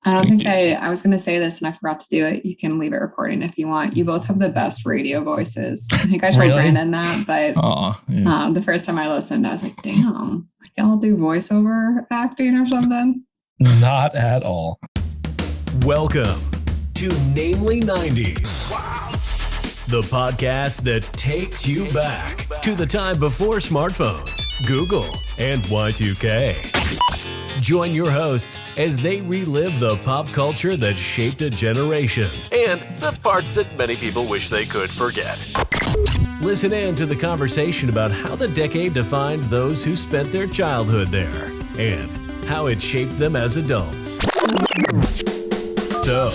I don't Thank think I was going to say this and I forgot to do it. You can leave it recording if you want. You both have the best radio voices. I think I told Really? Brandon that, but Yeah. the first time I listened, I was like, damn, I can all do voiceover acting or something. Not at all. Welcome to Namely 90s. The podcast that takes you back to the time before smartphones, Google, and Y2K. Join your hosts as they relive the pop culture that shaped a generation and the parts that many people wish they could forget. Listen in to the conversation about how the decade defined those who spent their childhood there and how it shaped them as adults. So,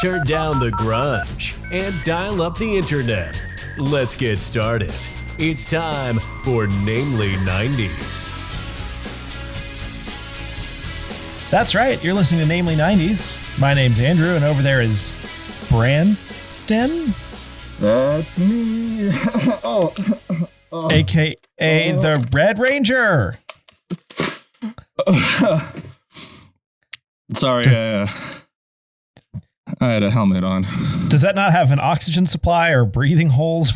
turn down the grunge and dial up the internet. Let's get started. It's time for Namely 90s. That's right. You're listening to Namely 90s. My name's Andrew, and over there is Brandon, That's me. a.k.a. the Red Ranger. Sorry, I had a helmet on. Does that not have an oxygen supply or breathing holes?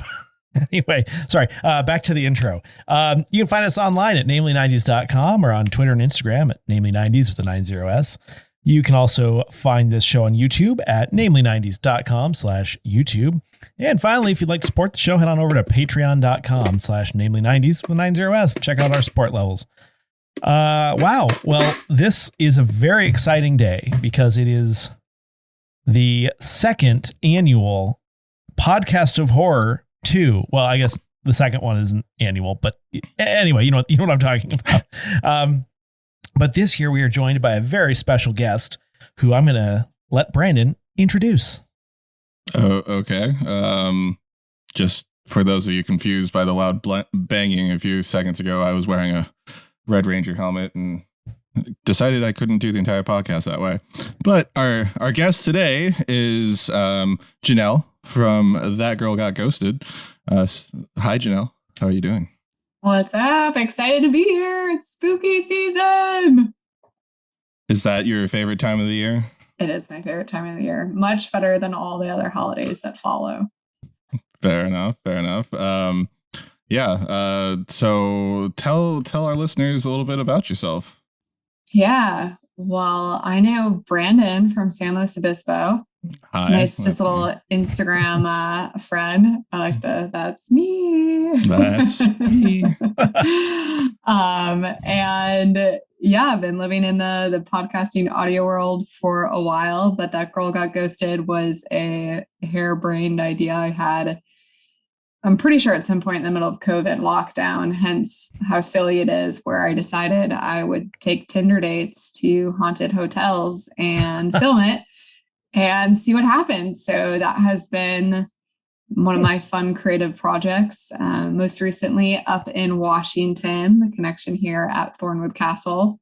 Anyway, sorry. Back to the intro. You can find us online at namely90s.com or on Twitter and Instagram at namely90s with a 90s. You can also find this show on YouTube at namely90s.com/YouTube. And finally, if you'd like to support the show, head on over to patreon.com/namely90s with a 90s. Check out our support levels. Wow. Well, this is a very exciting day because it is the second annual Podcast of Horror 2. Well, I guess the second one isn't annual, but anyway, you know what I'm talking about. But this year we are joined by a very special guest who I'm going to let Brandon introduce. Oh, okay. Just for those of you confused by the loud banging a few seconds ago, I was wearing a Red Ranger helmet and decided I couldn't do the entire podcast that way. But our guest today is Jenell from That Girl Got Ghosted. Hi, Jenell. How are you doing? What's up? Excited to be here. It's spooky season. Is that your favorite time of the year? It is my favorite time of the year. Much better than all the other holidays that follow. Fair enough. So tell our listeners a little bit about yourself. Yeah. Well, I know Brandon from San Luis Obispo. Hi. Nice, just a little Instagram friend. I like that's me. That's me. And yeah, I've been living in the podcasting audio world for a while, but That Girl Got Ghosted was a harebrained idea I had. I'm pretty sure at some point in the middle of COVID lockdown, hence how silly it is, where I decided I would take Tinder dates to haunted hotels and film it and see what happened. So that has been one of my fun creative projects. Most recently up in Washington, the connection here at Thornwood Castle.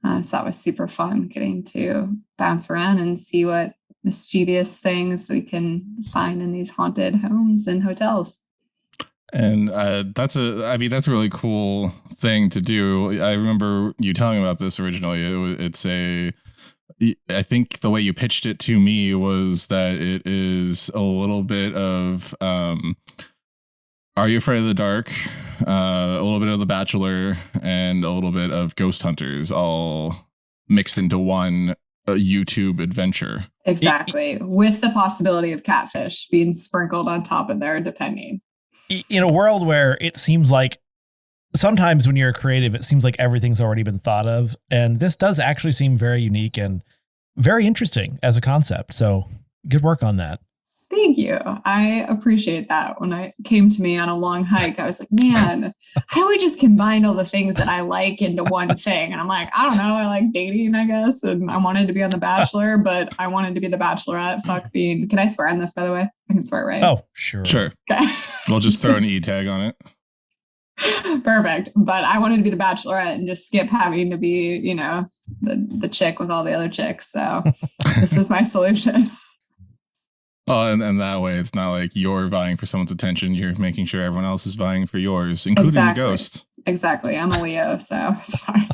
So that was super fun getting to bounce around and see what mischievous things we can find in these haunted homes and hotels. And that's a really cool thing to do. I remember you telling me about this originally. I think the way you pitched it to me was that it is a little bit of Are You Afraid of the Dark, a little bit of The Bachelor, and a little bit of Ghost Hunters, all mixed into one YouTube adventure. Exactly. With the possibility of catfish being sprinkled on top of there, depending. In a world where it seems like sometimes when you're creative, it seems like everything's already been thought of. And this does actually seem very unique and very interesting as a concept. So good work on that. Thank you. I appreciate that. When it came to me on a long hike, I was like, man, how do we just combine all the things that I like into one thing? And I'm like, I don't know. I like dating, I guess. And I wanted to be on The Bachelor, but I wanted to be The Bachelorette. Can I swear on this, by the way? I can swear, right? Oh, sure. Okay. We'll just throw an E tag on it. Perfect. But I wanted to be The Bachelorette and just skip having to be, the chick with all the other chicks. So this was my solution. Oh, and that way it's not like you're vying for someone's attention. You're making sure everyone else is vying for yours, including the ghost. Exactly. I'm a Leo, so it's fine.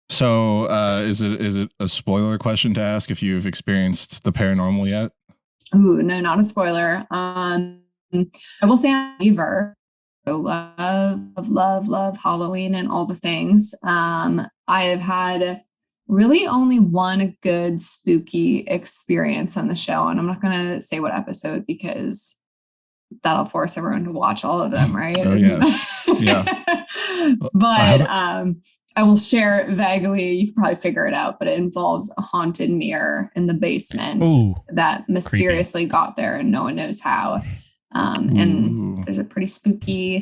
So, is it a spoiler question to ask if you've experienced the paranormal yet? Ooh, no, not a spoiler. I will say I'm a believer. Love Halloween and all the things. I have had really only one good spooky experience on the show, and I'm not going to say what episode because that'll force everyone to watch all of them, right? Oh, yes. Yeah. But I will share vaguely. You can probably figure it out, but it involves a haunted mirror in the basement that mysteriously got there and no one knows how. And there's a pretty spooky,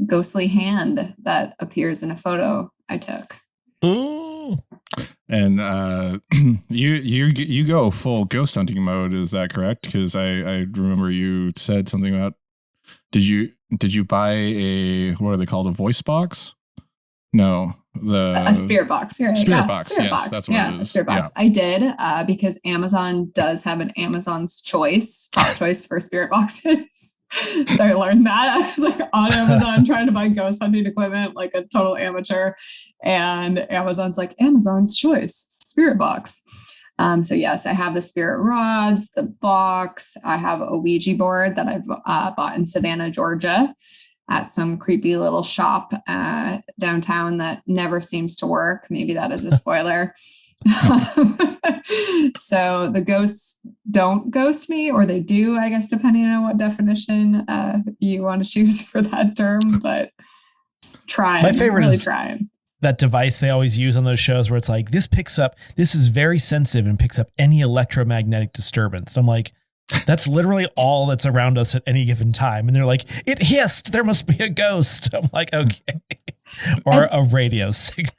ghostly hand that appears in a photo I took. Ooh. And you go full ghost hunting mode, is that correct? Because I remember you said something about did you buy a, what are they called, a voice box? No, a spirit box. Right? Spirit box. Yes, box. That's what it is. A spirit box. Yeah. I did because Amazon does have an Amazon's choice, top choice for spirit boxes. So I learned that. I was like on Amazon trying to buy ghost hunting equipment, like a total amateur. And Amazon's like, Amazon's choice, spirit box. So yes, I have the spirit rods, the box. I have a Ouija board that I've bought in Savannah, Georgia, at some creepy little shop downtown that never seems to work. Maybe that is a spoiler. So the ghosts don't ghost me, or they do, I guess, depending on what definition you want to choose for that term, but trying. My favorite really is trying. That device they always use on those shows where it's like, this is very sensitive and picks up any electromagnetic disturbance. I'm like, that's literally all that's around us at any given time. And they're like, it hissed, there must be a ghost. I'm like, okay. Or a radio signal.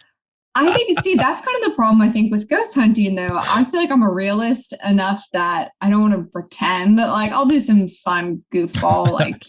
I think, see, that's kind of the problem, I think, with ghost hunting, though. I feel like I'm a realist enough that I don't want to pretend. Like, I'll do some fun goofball, like,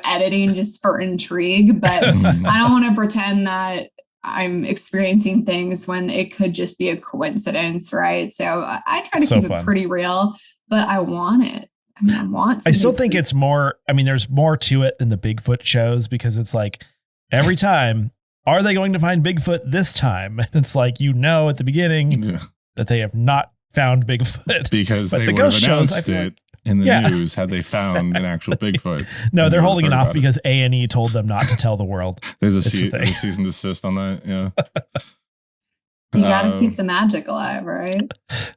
editing just for intrigue, but I don't want to pretend that I'm experiencing things when it could just be a coincidence, right? So I try to keep it pretty real, but I want it. I still think it's more, there's more to it than the Bigfoot shows, because it's like every time, are they going to find Bigfoot this time? And it's like, at the beginning that they have not found Bigfoot. Because they would have announced it in the news had they found an actual Bigfoot. No, they're holding it off because A&E told them not to tell the world. There's a cease and desist on that, yeah. You got to keep the magic alive, right?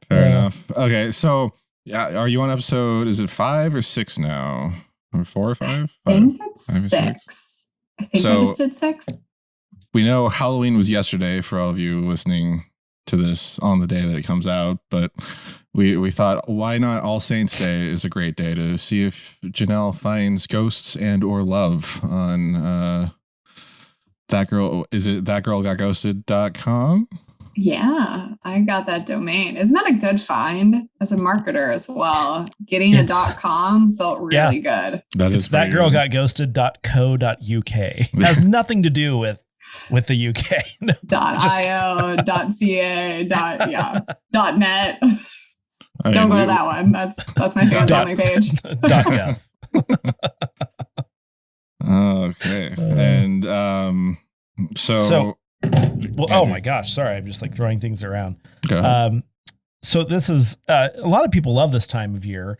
Fair enough. Okay, so are you on episode, is it 5 or 6 now? Or 4 or 5? I think it's 6. I think I just did 6. We know Halloween was yesterday for all of you listening to this on the day that it comes out, but we thought, why not All Saints Day is a great day to see if Jenell finds ghosts and or love on thatgirlgotghosted.com? Yeah, I got that domain. Isn't that a good find as a marketer as well? Getting a .com felt really good. It's thatgirlgotghosted.co.uk. It has nothing to do with the UK. .io, .ca, .net. Don't go to that one. That's my family page. .gov. Okay. And so oh my gosh, sorry, I'm just like throwing things around. So this is a lot of people love this time of year,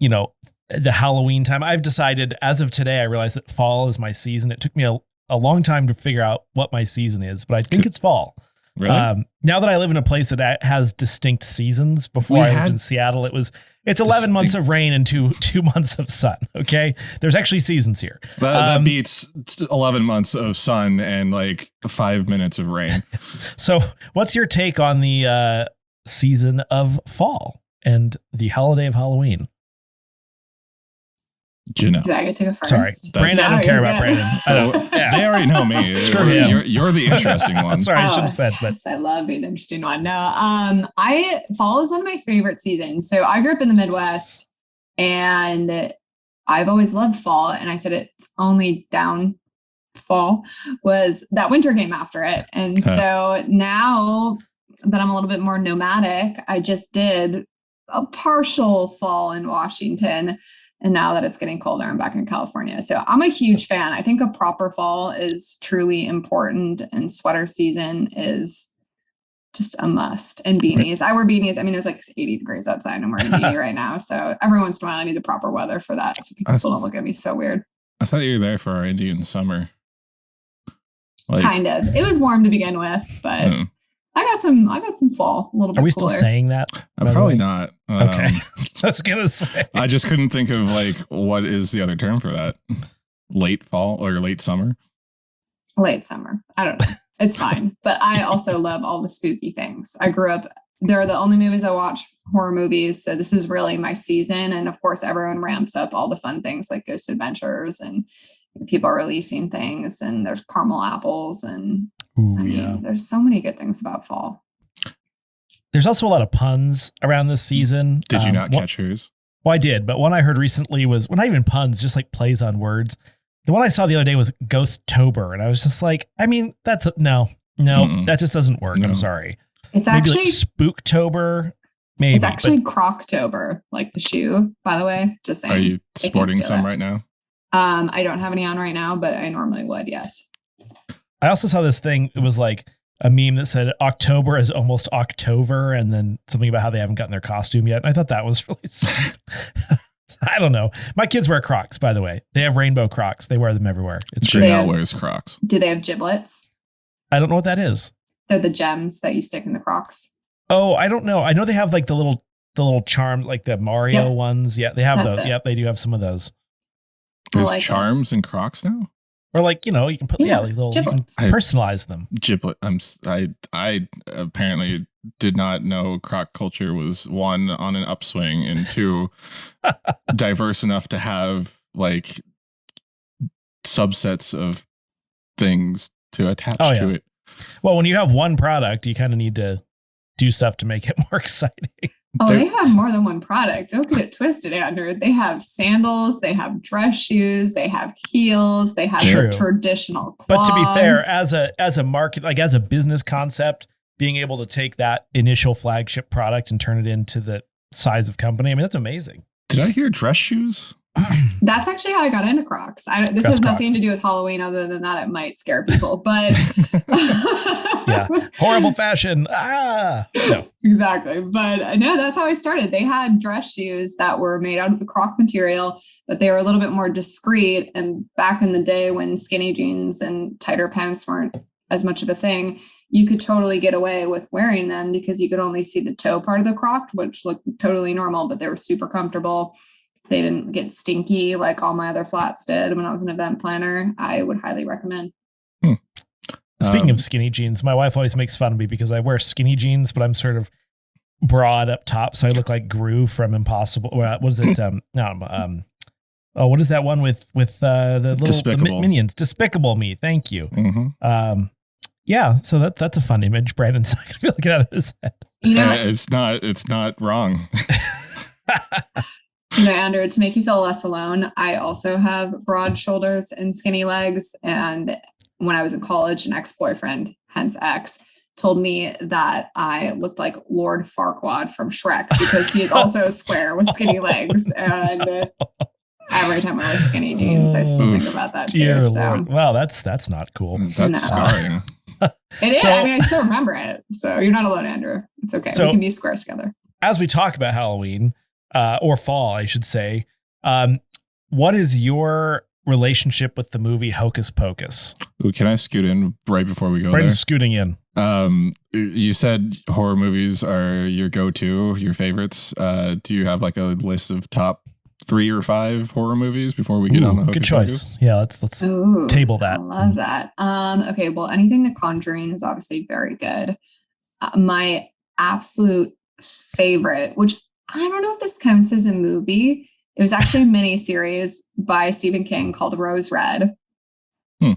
the Halloween time. I've decided as of today, I realized that fall is my season. It took me a long time to figure out what my season is, but I think it's fall. Really? Now that I live in a place that has distinct seasons, before I lived in Seattle, it's 11 months of rain and two months of sun. Okay. There's actually seasons here. That beats 11 months of sun and like 5 minutes of rain. So what's your take on the season of fall and the holiday of Halloween? Jenell. Do I get to go first? Sorry, Brandon. I don't care about Brandon. They already know me. Screw him. You're the interesting one. Sorry, I should have said. But I love being the interesting one. No, fall is one of my favorite seasons. So I grew up in the Midwest, and I've always loved fall. And I said it's only downfall was that winter came after it. And so now that I'm a little bit more nomadic, I just did a partial fall in Washington. And now that it's getting colder, I'm back in California. So I'm a huge fan. I think a proper fall is truly important, and sweater season is just a must. And beanies. I wear beanies. I mean, it was like 80 degrees outside. I'm wearing a beanie right now. So every once in a while I need the proper weather for that. So people don't look at me so weird. I thought you were there for our Indian summer. Like, kind of. It was warm to begin with, but I got some fall, a little bit. Are we cooler. still saying that? Probably not. Okay. I was gonna say. I just couldn't think of like what is the other term for that. Late fall or late summer? Late summer. I don't know. It's fine. But I also love all the spooky things. I grew up, they're the only movies I watch, horror movies. So this is really my season. And of course, everyone ramps up all the fun things like Ghost Adventures, and people are releasing things, and there's caramel apples, and there's so many good things about fall. There's also a lot of puns around this season. Did you not catch yours? Well, I did, but one I heard recently was, well, not even puns, just like plays on words. The one I saw the other day was Ghost-tober, and I was just like, I mean, that just doesn't work. No. I'm sorry. It's actually maybe like Spooktober. Maybe it's actually Croctober, like the shoe. By the way, just saying. Are you sporting some right now? I don't have any on right now, but I normally would. Yes. I also saw this thing. It was like a meme that said October is almost October, and then something about how they haven't gotten their costume yet. And I thought that was really stupid. I don't know. My kids wear Crocs, by the way. They have rainbow Crocs. They wear them everywhere. It's Jenell wears Crocs. Do they have giblets? I don't know what that is. They're the gems that you stick in the Crocs. Oh, I don't know. I know they have like the little charms, like the Mario ones. Yeah, they have those. Yep, they do have some of those. There's charms and Crocs now? Or like, you can put like little, giblets. You can personalize them. Giblet. I apparently did not know Croc culture was one, on an upswing, and two, diverse enough to have like subsets of things to attach to it. Well, when you have one product, you kind of need to do stuff to make it more exciting. Oh, they have more than one product. Don't get it twisted, Andrew. They have sandals, they have dress shoes, they have heels, they have the traditional clog. But to be fair, as a market, like as a business concept, being able to take that initial flagship product and turn it into the size of company, I mean, that's amazing. Did I hear dress shoes? That's actually how I got into Crocs. This has nothing to do with Halloween, other than that it might scare people. But yeah, horrible fashion. No, exactly. But no, that's how I started. They had dress shoes that were made out of the Croc material, but they were a little bit more discreet. And back in the day when skinny jeans and tighter pants weren't as much of a thing, you could totally get away with wearing them because you could only see the toe part of the Croc, which looked totally normal, but they were super comfortable. They didn't get stinky like all my other flats did when I was an event planner. I would highly recommend. Speaking of skinny jeans, my wife always makes fun of me because I wear skinny jeans, but I'm sort of broad up top. So I look like Gru from Impossible. What is it? What is that one with the little the minions? Despicable Me. Thank you. Mm-hmm. Yeah. So that's a fun image. Brandon's not going to be looking out of his head. It's not wrong. Andrew, to make you feel less alone, I also have broad shoulders and skinny legs. And when I was in college, an ex-boyfriend, hence ex, told me that I looked like Lord Farquaad from Shrek because he is also square with skinny legs. And every time I wear skinny jeans, I still think about that too. So. Wow, that's not cool. That's scarring. It is. I mean, I still remember it. So you're not alone, Andrew. It's okay. We can be squares together. As we talk about Halloween, or fall, I should say, what is your relationship with the movie Hocus Pocus? Ooh, can I scoot in right before we go there? Scooting in. You said horror movies are your go-to, your favorites. Do you have like a list of top 3 or 5 horror movies before we get on the Hocus good choice. Pocus? Yeah, let's table that. I love that. Okay, well, anything The Conjuring is obviously very good. My absolute favorite, which I don't know if this counts as a movie. It was actually a mini series by Stephen King called Rose Red.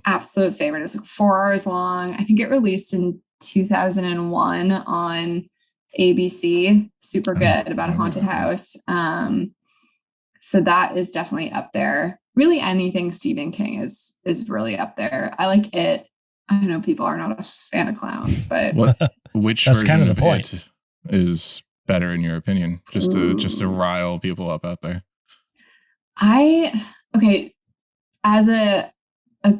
Absolute favorite. It was like 4 hours long. I think it released in 2001 on ABC. Super good, about a haunted house. So that is definitely up there. Really anything Stephen King is really up there. I like it. I know people are not a fan of clowns, but which that's version kind of the of point. It is better in your opinion? Just to rile people up out there. As a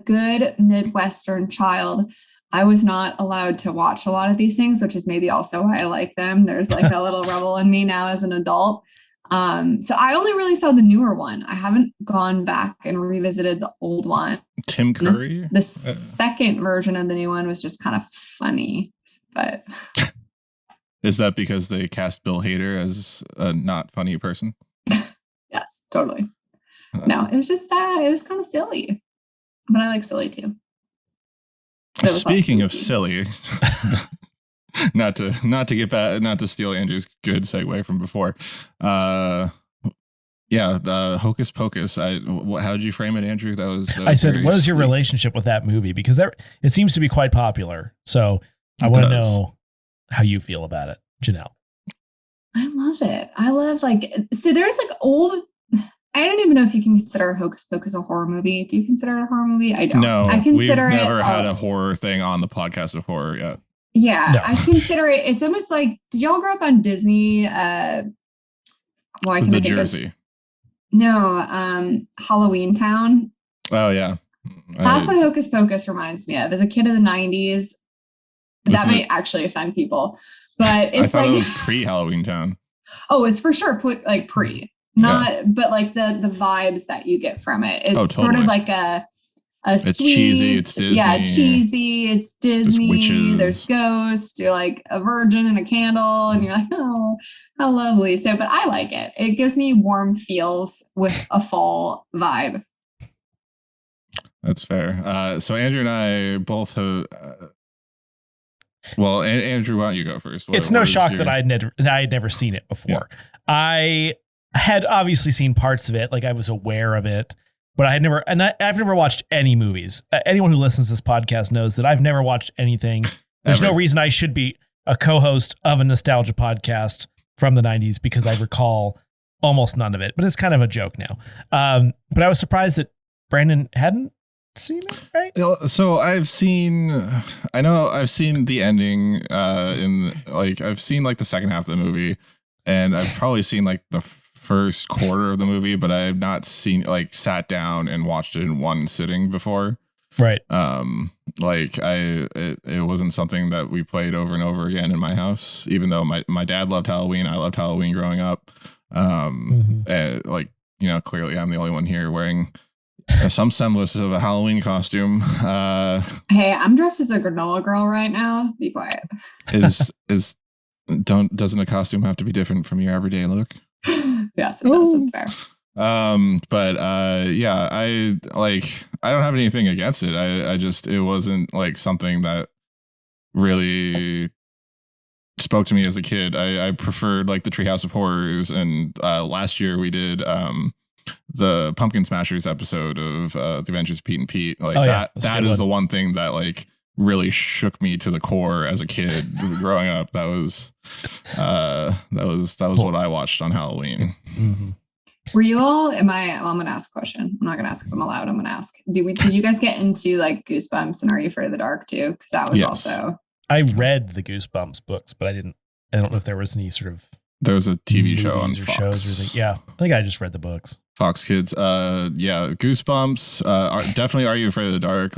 good Midwestern child, I was not allowed to watch a lot of these things, which is maybe also why I like them. There's like a little rebel in me now as an adult. So I only really saw the newer one. I haven't gone back and revisited the old one. Tim Curry? The second version of the new one was just kind of funny, but... Is that because they cast Bill Hader as a not funny person? Yes, totally. No, it was just, it was kind of silly, but I like silly too. Speaking of silly, not to get back, not to steal Andrew's good segue from before. The Hocus Pocus. How did you frame it, Andrew? That was I said, what is your relationship with that movie? Because it seems to be quite popular. So I want to know how you feel about it, Jenell. I love it. I love so there's old. I don't even know if you can consider Hocus Pocus a horror movie. Do you consider it a horror movie? I don't. No, I consider we've never had a horror thing on the podcast of horror yet. Yeah, no. I consider it. It's almost like, did y'all grow up on Disney? I can the Jersey. Halloween Town. Oh yeah, that's what Hocus Pocus reminds me of. As a kid of the '90s, that might actually offend people, but it's it was pre-Halloween Town. Oh, it's for sure pre. But the vibes that you get from it. It's totally. Sort of like it's sweet, cheesy, it's Disney. Yeah, cheesy, it's Disney. There's ghosts. You're like a virgin and a candle, and you're like, oh, how lovely. So, but I like it. It gives me warm feels with a fall vibe. That's fair. So Andrew and I both have. Well, Andrew, why don't you go first? It's no shock that I had never seen it before. Yeah. I had obviously seen parts of it, like I was aware of it, but I've never watched any movies. Anyone who listens to this podcast knows that I've never watched anything. There's no reason I should be a co-host of a nostalgia podcast from the 90s because I recall almost none of it, but it's kind of a joke now. But I was surprised that Brandon hadn't seen it, right? So I've seen the ending I've seen the second half of the movie, and I've probably seen the first quarter of the movie, but I have not seen sat down and watched it in one sitting before. Right. It wasn't something that we played over and over again in my house, even though my dad loved Halloween. I loved Halloween growing up. And clearly I'm the only one here wearing some semblance of a Halloween costume. Hey, I'm dressed as a granola girl right now. Be quiet. Doesn't a costume have to be different from your everyday look? Yes, it does. It's fair. I don't have anything against it. I just, it wasn't something that really spoke to me as a kid. I preferred the Treehouse of Horrors, and last year we did the Pumpkin Smashers episode of The Adventures of Pete and Pete. That is the one thing that really shook me to the core as a kid growing up. That was what I watched on Halloween. Mm-hmm. Were you all, I'm going to ask a question. I'm not going to ask if I'm allowed. I'm going to ask, did you guys get into Goosebumps and Are You Afraid of the Dark too? Because that was also. I read the Goosebumps books, but I don't know if there was any sort of. There was a TV show on Fox. Shows I think I just read the books. Fox Kids. Goosebumps. Definitely Are You Afraid of the Dark?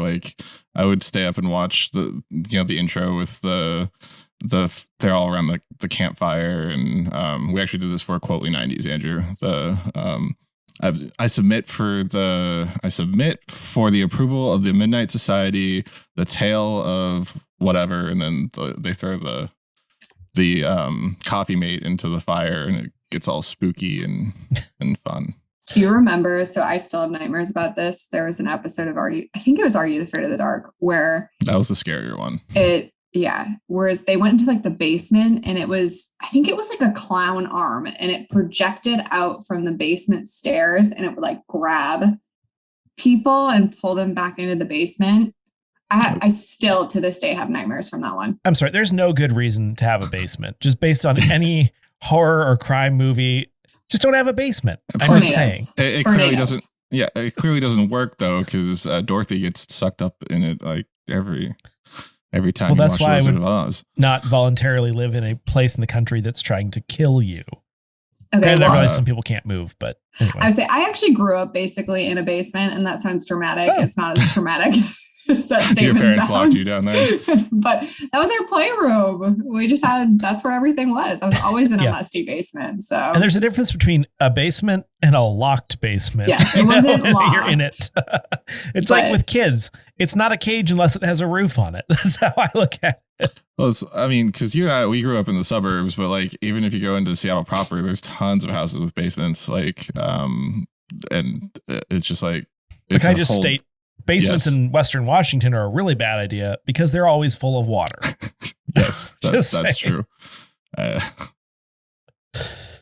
I would stay up and watch the intro with they're all around the campfire, and we actually did this for Quotely 90s, Andrew. I submit for the approval of the Midnight Society, the tale of whatever, and then they throw the coffee mate into the fire, and it gets all spooky and fun. Do you remember? So I still have nightmares about this. There was an episode of Are You Afraid of the Dark, where that was the scarier one. Whereas they went into the basement, and I think it was a clown arm, and it projected out from the basement stairs, and it would grab people and pull them back into the basement. I still to this day have nightmares from that one. I'm sorry. There's no good reason to have a basement. Just based on any horror or crime movie, just don't have a basement. I'm just saying. It clearly doesn't. Yeah, it clearly doesn't work though, because Dorothy gets sucked up in it every time. Well, that's why I would not voluntarily live in a place in the country that's trying to kill you. Okay, and I realize some people can't move, but anyway. I would say I actually grew up basically in a basement, and that sounds dramatic. It's not as dramatic set Your statement parents locked you sounds. down there. But that was our playroom. We just had, that's where everything was. I was always in a Yeah. musty basement. So, And there's a difference between a basement and a locked basement. Yes, it You know, wasn't You're in it. It's like But- with kids. It's not a cage unless it has a roof on it. That's how I look at it. Well, I mean, because you and I, we grew up in the suburbs, but like even if you go into Seattle proper, there's tons of houses with basements. Like, and it's just like But it's can I a just whole- state basements Yes. in Western Washington are a really bad idea because they're always full of water. Yes, Just that's saying. true.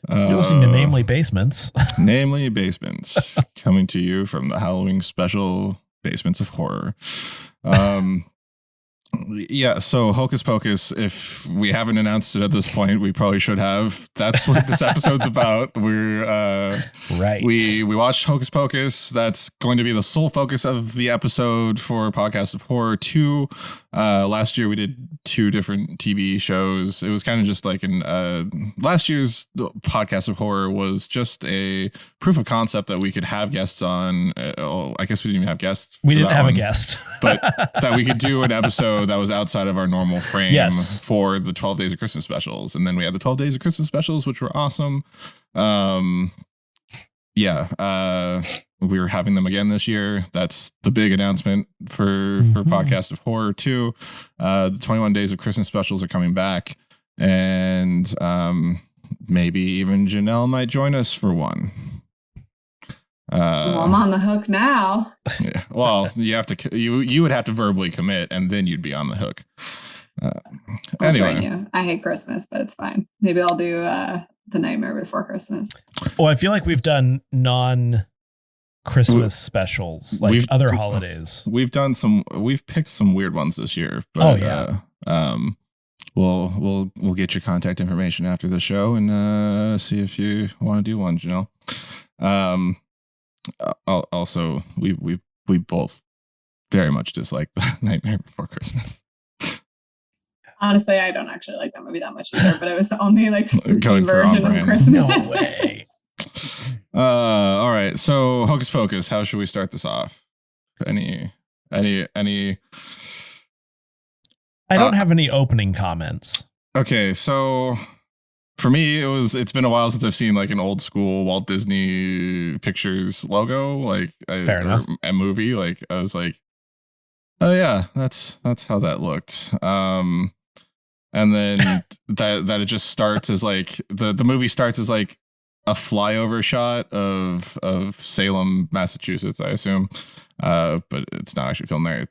You're listening to Namely Basements. Namely Basements, coming to you from the Halloween special Basements of Horror. Yeah, so Hocus Pocus, if we haven't announced it at this point, we probably should have. That's what this episode's about. We're Right. we watched Hocus Pocus. That's going to be the sole focus of the episode for Podcast of Horror 2. Last year we did 2 different TV shows. It was kind of just like last year's Podcast of Horror was just a proof of concept that we could have guests on. I guess we didn't even have guests. We for didn't that have one, a guest. but that we could do an episode that was outside of our normal frame Yes. for the 12 Days of Christmas specials. And then we had the 12 Days of Christmas specials, which were awesome. We were having them again this year. That's the big announcement for Podcast of Horror 2. The 21 Days of Christmas specials are coming back. And maybe even Jenell might join us for one. well, I'm on the hook now. Yeah. Well, you would have to verbally commit, and then you'd be on the hook. I'll Anyway, join you. I hate Christmas, but it's fine. Maybe I'll do The Nightmare Before Christmas. Well, I feel like we've done non-Christmas specials, like we've- other holidays. we've picked some weird ones this year. But, Oh, yeah. We'll get your contact information after the show and see if you want to do one, Jenell. Also, we both very much dislike The Nightmare Before Christmas. Honestly, I don't actually like that movie that much either, but it was the only like spooky Going for version on-brand. of Christmas. No way. All right. So Hocus Pocus, how should we start this off? Any I don't have any opening comments. Okay, so for me, it's been a while since I've seen like an old school Walt Disney Pictures logo, like Fair enough. a movie. Like I was like, oh yeah, that's how that looked. And then that it just starts as like the movie starts as like a flyover shot of Salem, Massachusetts, I assume, but it's not actually filmed there.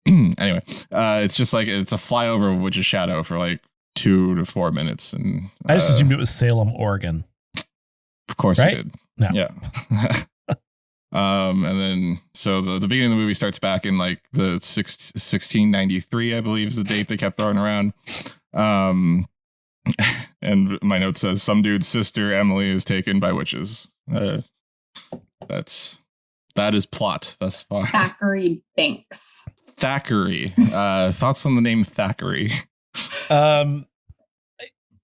Anyway, it's just like it's a flyover of Witch's Shadow for like 2 to 4 minutes, and I just assumed it was Salem, Oregon. of course right? you did. No. Yeah. And then so the beginning of the movie starts back in like the 1693, I believe is the date they kept throwing around. And my note says some dude's sister Emily is taken by witches. That is plot thus far. Thackeray Banks. Thackeray. Thoughts on the name Thackeray?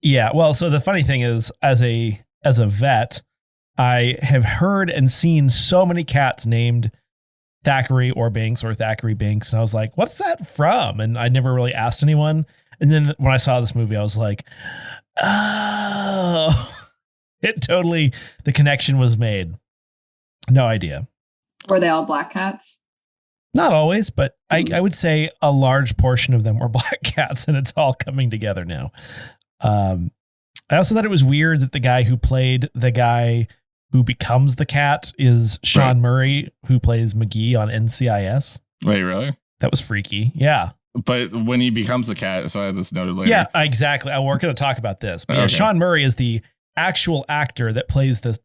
Yeah. Well, so the funny thing is, as a vet, I have heard and seen so many cats named Thackeray or Banks or Thackeray Banks, and I was like, "What's that from?" And I never really asked anyone. And then when I saw this movie, I was like, "Oh!" The connection was made. No idea. Were they all black cats? Not always, but I would say a large portion of them were black cats, and it's all coming together now. I also thought it was weird that the guy who played the guy who becomes the cat is Sean Right. Murray, who plays McGee on NCIS. Wait, really? That was freaky. Yeah. But when he becomes the cat, so I have this noted later. Yeah, exactly. We're going to talk about this. But yeah, Okay. Sean Murray is the actual actor that plays the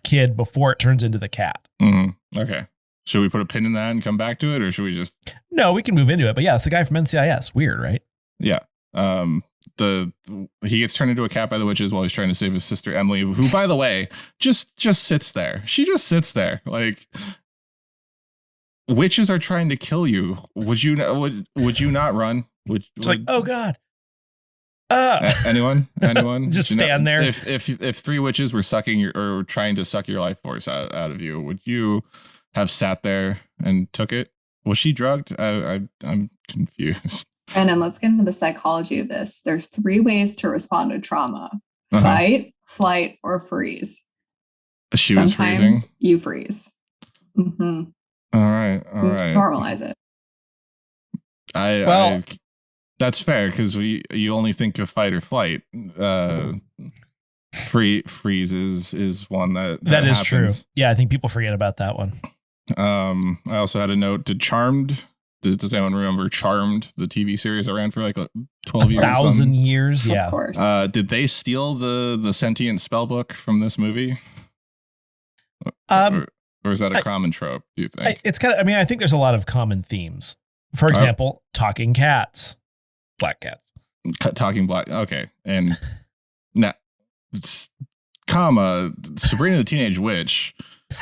kid before it turns into the cat. Mm-hmm. Okay. Should we put a pin in that and come back to it, or should we just? No, we can move into it. But yeah, it's the guy from NCIS. Weird, right? Yeah. He gets turned into a cat by the witches while he's trying to save his sister Emily, who, by the way, just sits there. She just sits there. Like, witches are trying to kill you. Would you not run? It's like, oh God. Anyone? Just You know, stand there. If 3 witches were sucking or trying to suck your life force out of you, would you have sat there and took it? Was she drugged? I'm confused. And then let's get into the psychology of this. There's 3 ways to respond to trauma: fight, flight, or freeze. She was freezing. Sometimes you freeze. Mm-hmm. All right. Normalize it. That's fair because you only think of fight or flight. Freezes is one that is happens. true. Yeah, I think people forget about that one. I also had a note. Does anyone remember Charmed, the TV series that ran for like 12 years? 1,000 years, yeah. Of course. Did they steal the sentient spellbook from this movie? Or is that a common trope, do you think? It's kind of, I mean, I think there's a lot of common themes. For example, talking cats, black cats. Talking black, okay. And now, Sabrina the Teenage Witch,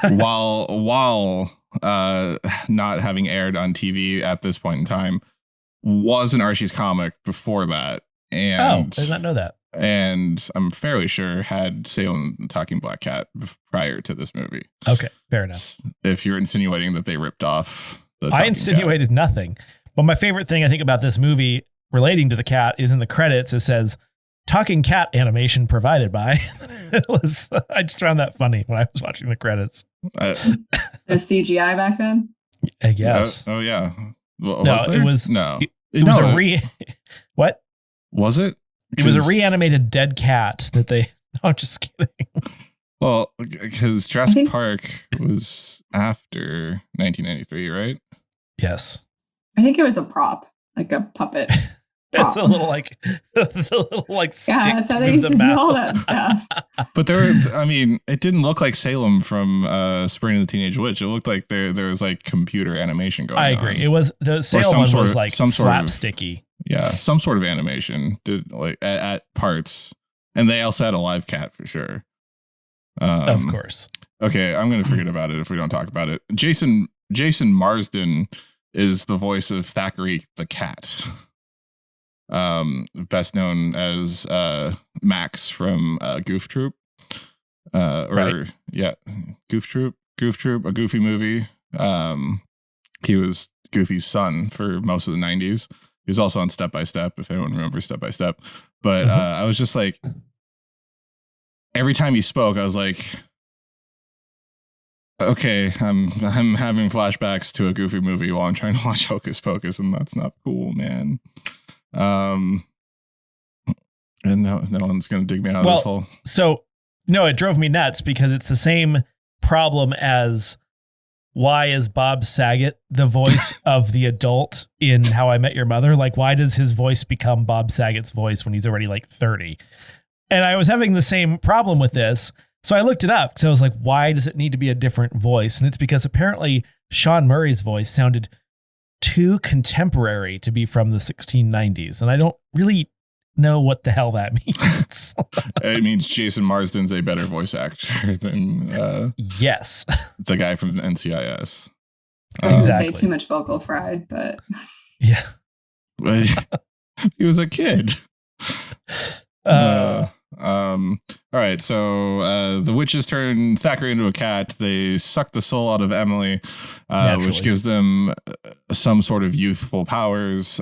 while not having aired on TV at this point in time, was an Archie's comic before that. And I did not know that. And I'm fairly sure had Salem the Talking Black Cat prior to this movie. Okay, fair enough. If you're insinuating that they ripped off the I insinuated nothing. But my favorite thing I think about this movie relating to the cat is in the credits, it says, "Talking cat animation provided by." I just found that funny when I was watching the credits. The CGI back then? I guess. Oh yeah. It was what? Was it? It was a reanimated dead cat that they. No, just kidding. Well, because Jurassic Park was after 1993, right? Yes. I think it was a prop, like a puppet. It's a little like, stick that's how they used to do all that stuff. But it didn't look like Salem from Sabrina the Teenage Witch. It looked like there was like computer animation going on. I agree. It was the Salem one was like slapsticky. Yeah, some sort of animation did like at parts, and they also had a live cat for sure. Of course. Okay, I'm gonna forget about it if we don't talk about it. Jason Marsden is the voice of Thackeray the cat. Best known as Max from Goof Troop. Goof Troop, a Goofy movie. He was Goofy's son for most of the 90s. He was also on Step by Step, if anyone remembers Step by Step. But I was just like, every time he spoke, I was like, okay, I'm having flashbacks to a Goofy movie while I'm trying to watch Hocus Pocus, and that's not cool, man. And no one's gonna dig me out of this hole. So no, it drove me nuts because it's the same problem as why is Bob Saget the voice of the adult in How I Met Your Mother? Like, why does his voice become Bob Saget's voice when he's already like 30? And I was having the same problem with this. So I looked it up because I was like, why does it need to be a different voice? And it's because apparently Sean Murray's voice sounded too contemporary to be from the 1690s. And I don't really know what the hell that means. It means Jason Marsden's a better voice actor than yes, the guy from NCIS. I was going to say too much vocal fry, but yeah, he was a kid. All right, so the witches turn Thackeray into a cat. They suck the soul out of Emily, which gives them some sort of youthful powers.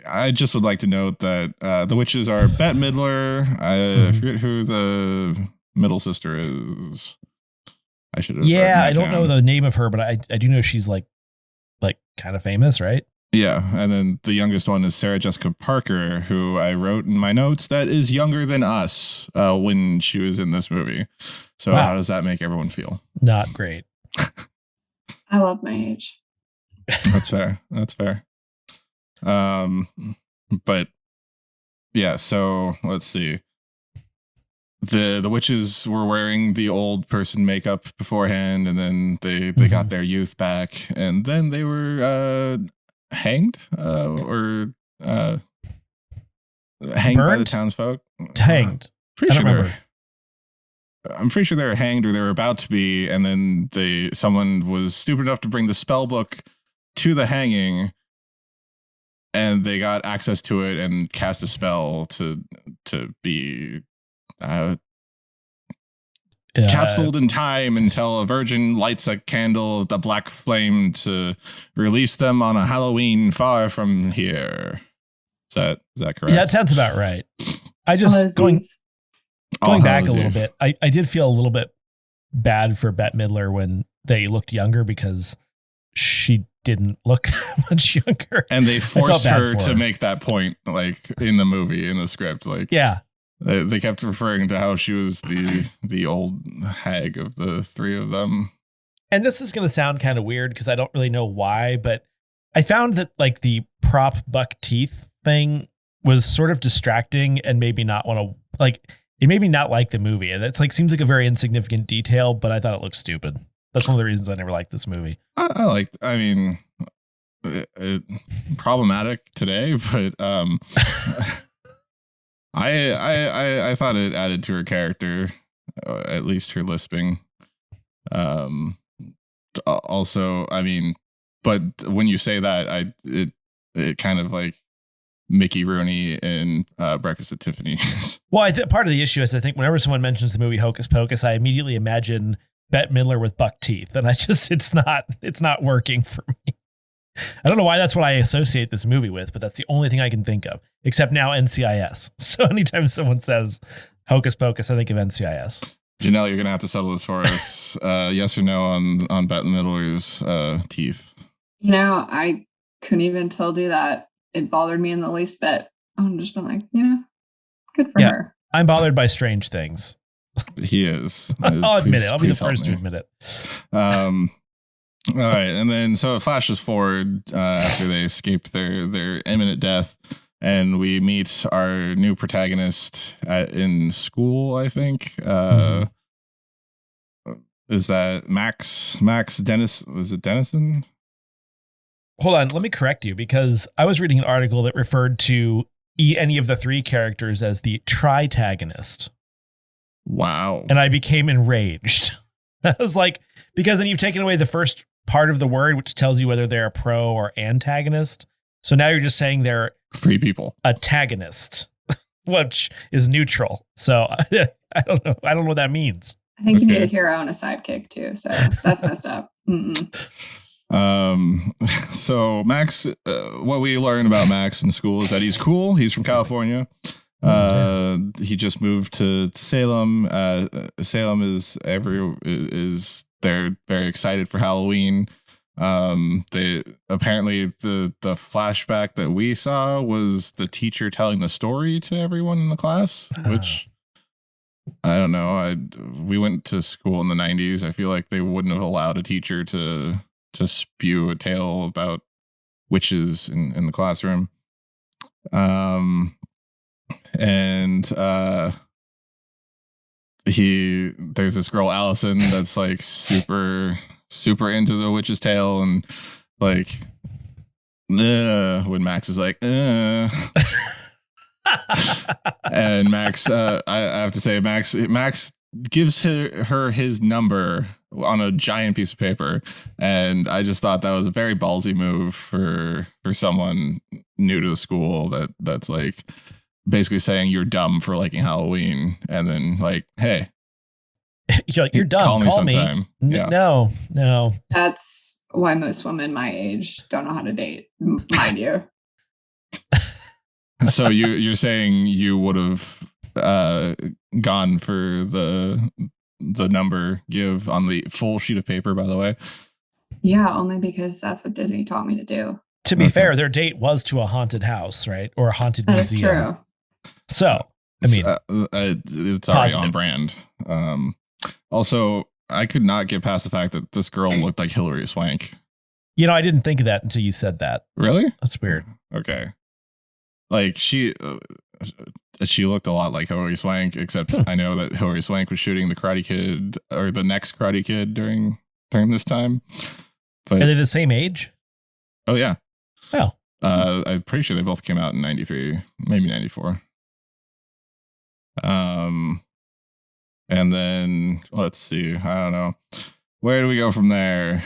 I just would like to note that the witches are Bette Midler. I forget who the middle sister is. I should have. Yeah, I don't know the name of her, but I do know she's like kind of famous, right? Yeah, and then the youngest one is Sarah Jessica Parker, who I wrote in my notes that is younger than us when she was in this movie. So How does that make everyone feel? Not great. I love my age. That's fair. But yeah, so let's see. The witches were wearing the old person makeup beforehand, and then they got their youth back, and then they were hanged or hanged by the townsfolk. Hanged. I'm pretty sure they were hanged, or they were about to be, and then someone was stupid enough to bring the spell book to the hanging, and they got access to it and cast a spell to be capsuled in time until a virgin lights a candle with a black flame to release them on a Halloween far from here. Is that correct? Yeah, that sounds about right. I just going back a little bit. I did feel a little bit bad for Bette Midler when they looked younger because she didn't look that much younger. And they forced her to make that point, like in the movie, in the script. Like, yeah. They kept referring to how she was the old hag of the three of them. And this is going to sound kind of weird because I don't really know why, but I found that like the prop buck teeth thing was sort of distracting and made me not want to it made me not like the movie. And it's like, seems like a very insignificant detail, but I thought it looked stupid. That's one of the reasons I never liked this movie. I mean, problematic today, but, I thought it added to her character, at least her lisping. Also, I mean, but when you say that, it kind of like Mickey Rooney in Breakfast at Tiffany's. Well, part of the issue is I think whenever someone mentions the movie Hocus Pocus, I immediately imagine Bette Midler with buck teeth, and it's not working for me. I don't know why that's what I associate this movie with, but that's the only thing I can think of, except now NCIS. So anytime someone says Hocus Pocus, I think of NCIS. Jenell, you're going to have to settle this for us. Yes or no on Bette Midler's teeth? I couldn't even tell you that it bothered me in the least bit. I'm just been like, good for her. I'm bothered by strange things. He is. I'll admit it. I'll be the first to admit it. All right, and then so it flashes forward after they escape their imminent death, and we meet our new protagonist in school. I think is that Max Dennis? Was it Dennison? Hold on, let me correct you because I was reading an article that referred to any of the three characters as the tritagonist. Wow! And I became enraged. I was like, because then you've taken away the first part of the word, which tells you whether they're a pro or antagonist. So now you're just saying they're three people. Antagonist, which is neutral. So I don't know. I don't know what that means. I think you need a hero and a sidekick too. So that's messed up. So Max, what we learn about Max in school is that he's cool. He's from California. He just moved to Salem. Salem is they're very excited for Halloween. They apparently the flashback that we saw was the teacher telling the story to everyone in the class, which I don't know. We went to school in the 90s. I feel like they wouldn't have allowed a teacher to spew a tale about witches in the classroom. There's this girl Allison that's like super into the witch's tale, and like when Max is like and Max I have to say Max gives her his number on a giant piece of paper, and I just thought that was a very ballsy move for someone new to the school that's like basically saying you're dumb for liking Halloween, and then like, hey, you're dumb. Call me sometime. Yeah. No. That's why most women my age don't know how to date, mind you. So you're saying you would have gone for the number give on the full sheet of paper, by the way? Yeah, only because that's what Disney taught me to do. To be fair, their date was to a haunted house, right? Or a haunted museum. That's true. So, I mean, it's already on brand. Also, I could not get past the fact that this girl looked like Hilary Swank. I didn't think of that until you said that. Really? That's weird. Okay. Like she looked a lot like Hilary Swank, except I know that Hilary Swank was shooting the Karate Kid or the next Karate Kid during this time. But are they the same age? Oh yeah. Oh. I'm pretty sure they both came out in 93, maybe 94. And then let's see. I don't know. Where do we go from there?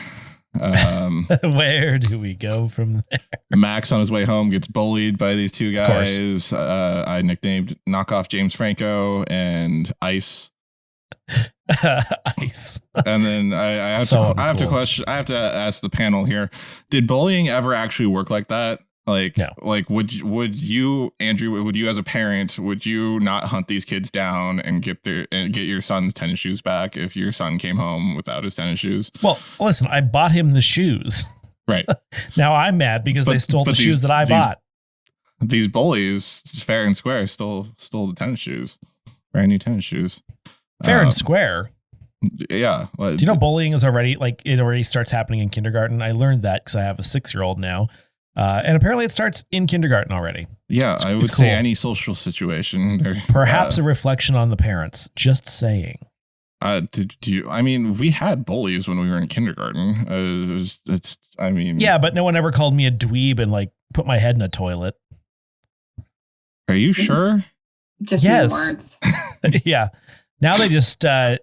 Where do we go from there? Max on his way home gets bullied by these two guys. I nicknamed Knockoff James Franco and Ice. Ice. And then I have So I have to uncool. question. I have to ask the panel here: did bullying ever actually work like that? Like, No. like would you, Andrew? Would you, as a parent, would you not hunt these kids down and get your son's tennis shoes back if your son came home without his tennis shoes? Well, listen, I bought him the shoes. Right. Now I'm mad because they stole the these- shoes that I bought. These bullies, fair and square, stole the tennis shoes, brand new tennis shoes. Fair and square. Yeah. Do you know bullying is already it already starts happening in kindergarten? I learned that because I have a 6-year-old now. And apparently it starts in kindergarten already. Yeah, I would say cool. any social situation. Perhaps a reflection on the parents. Just saying. I mean, we had bullies when we were in kindergarten. Yeah, but no one ever called me a dweeb and like put my head in a toilet. Are you sure? Just Yes. words. Yeah. Now they just try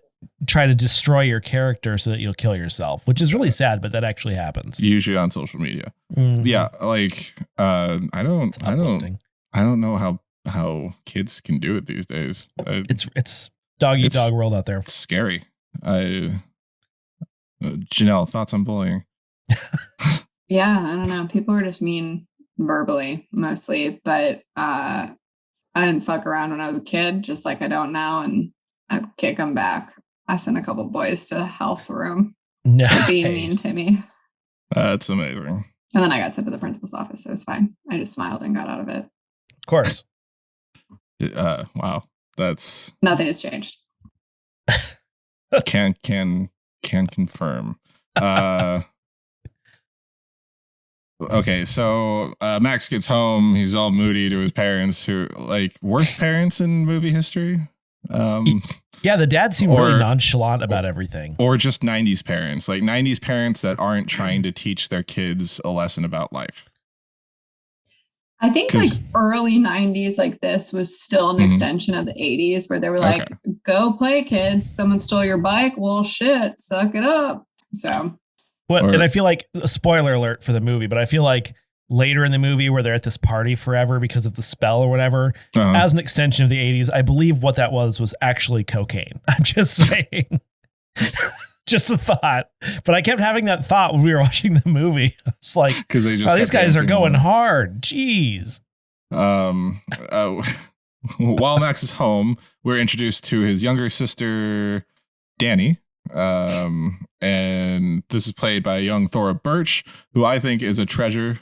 to destroy your character so that you'll kill yourself, which is really sad, but that actually happens. Usually on social media. Mhm. Yeah, like I It's uplifting. don't know how kids can do it these days. It's dog eat dog world out there. It's scary. Jenell, thoughts on bullying? Yeah, I don't know. People are just mean verbally mostly, but I didn't fuck around when I was a kid, just like I don't now, and I'd kick them back. I sent a couple boys to the health room No. for being mean to me. That's amazing. And then I got sent to the principal's office, so it was fine. I just smiled and got out of it. Of course. Wow, that's Nothing has changed. can confirm. Okay, so Max gets home. He's all moody to his parents, who like worst parents in movie history. Yeah, the dad seemed really nonchalant about everything. Or just 90s parents, like 90s parents that aren't trying to teach their kids a lesson about life. I think like early 90s, like this was still an extension of the 80s where they were like, go play, kids. Someone stole your bike. Well, shit, suck it up. So. And I feel like, a spoiler alert for the movie, but I feel like later in the movie where they're at this party forever because of the spell or whatever, as an extension of the 80s, I believe what that was actually cocaine. I'm just saying. Just a thought. But I kept having that thought when we were watching the movie. It's like, because these guys are going hard. Jeez. While Max is home, we're introduced to his younger sister, Danny. And this is played by young Thora Birch, who I think is a treasure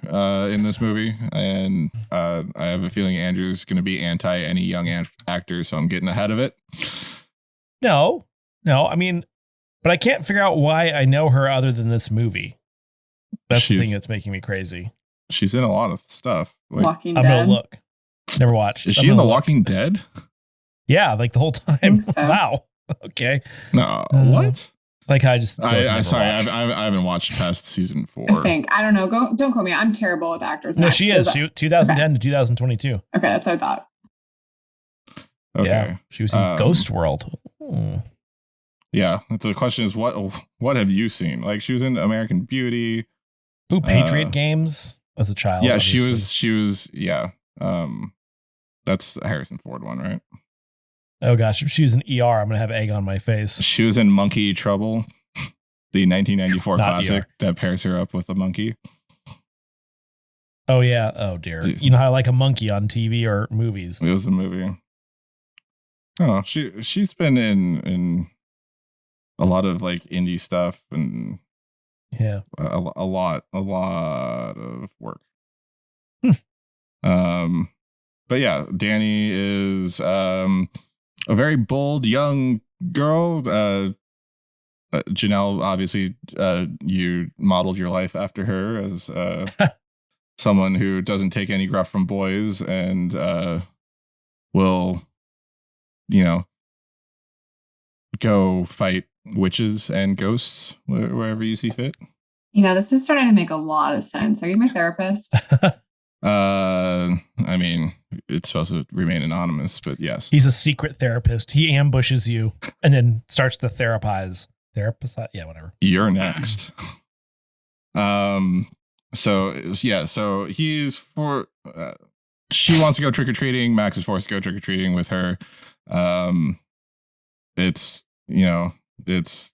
in this movie. And I have a feeling Andrew's going to be anti any young actor, so I'm getting ahead of it. No, I mean, but I can't figure out why I know her other than this movie. That's the thing that's making me crazy. She's in a lot of stuff. Like, Walking I'm Dead. gonna look. Never watched. Is she in The Walking Dead? Yeah, like the whole time. So. Wow. Okay. No. What? Like I just. I haven't watched past season 4. I don't know. Don't quote me. I'm terrible with actors. No, she is. 2010 to 2022. Okay, that's what I thought. Okay. Yeah, she was in Ghost World. Yeah. The question is, what have you seen? Like, she was in American Beauty. Ooh, Patriot Games as a child. Yeah, obviously. she was. Yeah. That's the Harrison Ford one, right? Oh gosh, if she was in ER, I'm gonna have egg on my face. She was in Monkey Trouble, the 1994 classic that pairs her up with a monkey. Oh yeah. Oh dear. You know how I like a monkey on TV or movies. It was a movie. Oh, she's been in a lot of like indie stuff and a lot of work. But yeah, Danny is a very bold young girl. Jenell, obviously, you modeled your life after her as someone who doesn't take any gruff from boys and will, go fight witches and ghosts wherever you see fit. This is starting to make a lot of sense. Are you my therapist? I mean, it's supposed to remain anonymous, but yes. He's a secret therapist. He ambushes you and then starts to therapize. Yeah, whatever. You're next. So he's for she wants to go trick-or-treating. Max is forced to go trick-or-treating with her. It's it's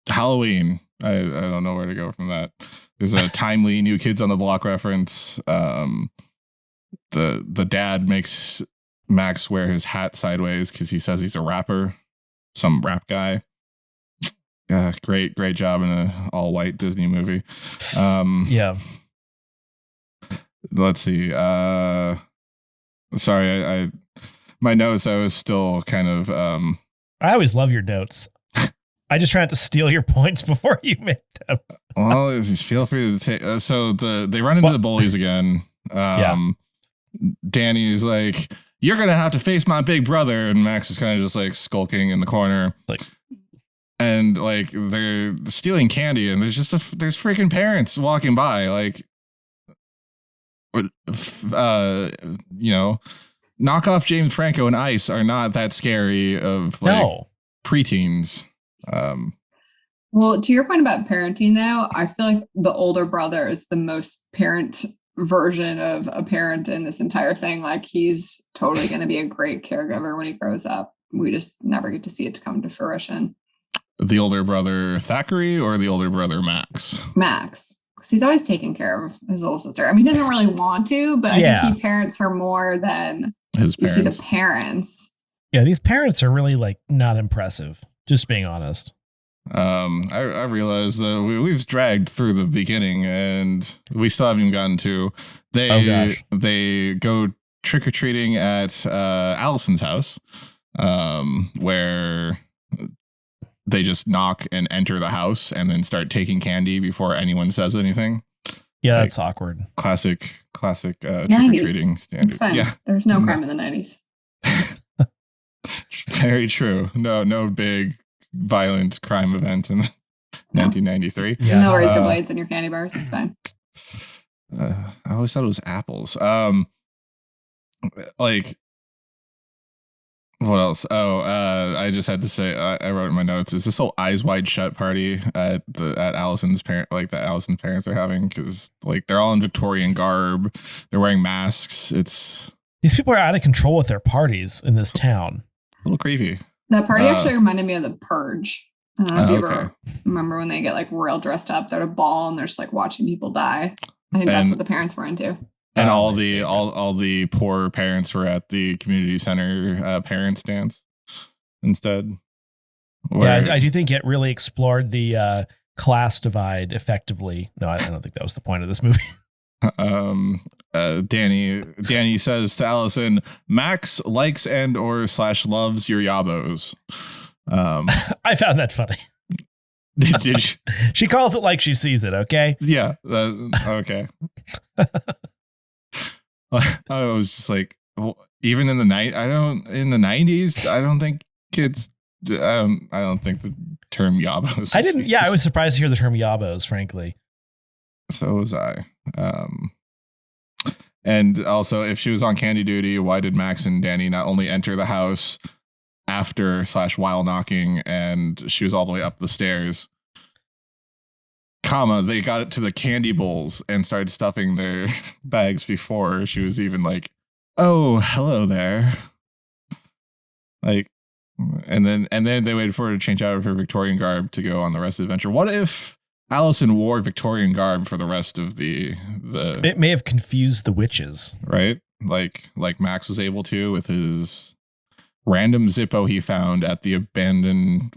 Halloween. I don't know where to go from that. There's a timely New Kids on the Block reference. The dad makes Max wear his hat sideways because he says he's a rapper, some rap guy. Yeah, great job in an all white Disney movie. Yeah. Let's see. Sorry, I my notes. I was still kind of. I always love your notes. I just tried to steal your points before you made them. Well, just feel free to take. So they run into the bullies again. Danny's like, "You're gonna have to face my big brother," and Max is kind of just like skulking in the corner, and like they're stealing candy, and there's freaking parents walking by, like, knockoff James Franco and Ice are not that scary of preteens. Well, to your point about parenting, though, I feel like the older brother is the most parent version of a parent in this entire thing. Like, he's totally going to be a great caregiver when he grows up. We just never get to see it to come to fruition. The older brother Thackeray or the older brother Max? Max. Because he's always taking care of his little sister. I mean, he doesn't really want to, but I think he parents her more than his parents. You see the parents. Yeah, these parents are really like not impressive. Just being honest. I realized that we've dragged through the beginning and we still haven't even gotten to they go trick-or-treating at Allison's house, where they just knock and enter the house and then start taking candy before anyone says anything. Yeah, that's awkward. Classic trick-or-treating standard. It's fine. Yeah. There's no crime in the 90s. Very true. No big violent crime event in 1993. Yeah. No razor blades in your candy bars. It's fine. I always thought it was apples. Like, what else? I just had to say, I wrote in my notes, is this whole Eyes Wide Shut party at Allison's parent, like that Allison's parents are having, because like they're all in Victorian garb, they're wearing masks. These people are out of control with their parties in this town. A little creepy. That party actually reminded me of The Purge. I don't know if you ever remember when they get like real dressed up, they're at a ball and they're just like watching people die. I think that's what the parents were into. And all the poor parents were at the community center parents dance instead. Yeah, I do think it really explored the class divide effectively. No, I don't think that was the point of this movie. Danny says to Allison, Max likes and or / loves your yabos. I found that funny. Did you? She calls it like she sees it. Okay. Yeah. Okay. I was just like, even in the in the 90s, I don't think kids. I don't think the term yabos. I didn't. Yeah, I was surprised to hear the term yabos. Frankly. So was I. And also, if she was on candy duty, why did Max and Danny not only enter the house after / while knocking, and she was all the way up the stairs, they got it to the candy bowls and started stuffing their bags before she was even like, oh, hello there. Like, and then they waited for her to change out of her Victorian garb to go on the rest of the adventure. What if Allison wore Victorian garb for the rest of the it may have confused the witches, right? Like Max was able to with his random Zippo he found at the abandoned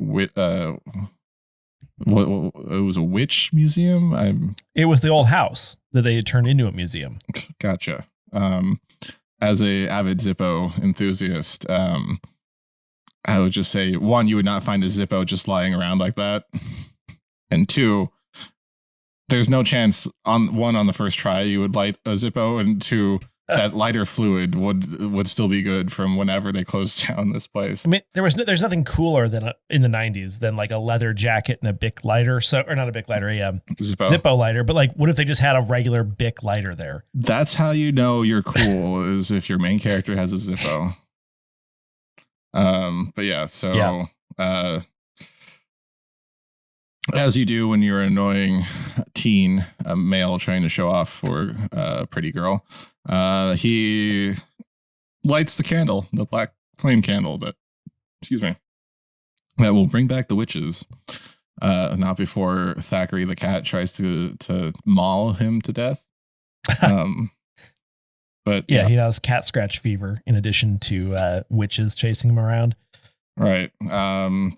it was a witch museum. It was the old house that they had turned into a museum. Gotcha. As a avid Zippo enthusiast, I would just say, one, you would not find a Zippo just lying around like that, and two, there's no chance on the first try you would light a Zippo, and two, that lighter fluid would still be good from whenever they closed down this place. I mean, there's nothing cooler than in the 90s than like a leather jacket and a Bic lighter. So, or not a Bic lighter, a Zippo lighter. But like, what if they just had a regular Bic lighter there? That's how you know you're cool, is if your main character has a Zippo. But yeah, so yeah. As you do when you're an annoying teen male trying to show off for a pretty girl, he lights the candle, the black flame candle that will bring back the witches. Not before Thackeray the cat tries to maul him to death. But yeah, he has cat scratch fever in addition to witches chasing him around. Right.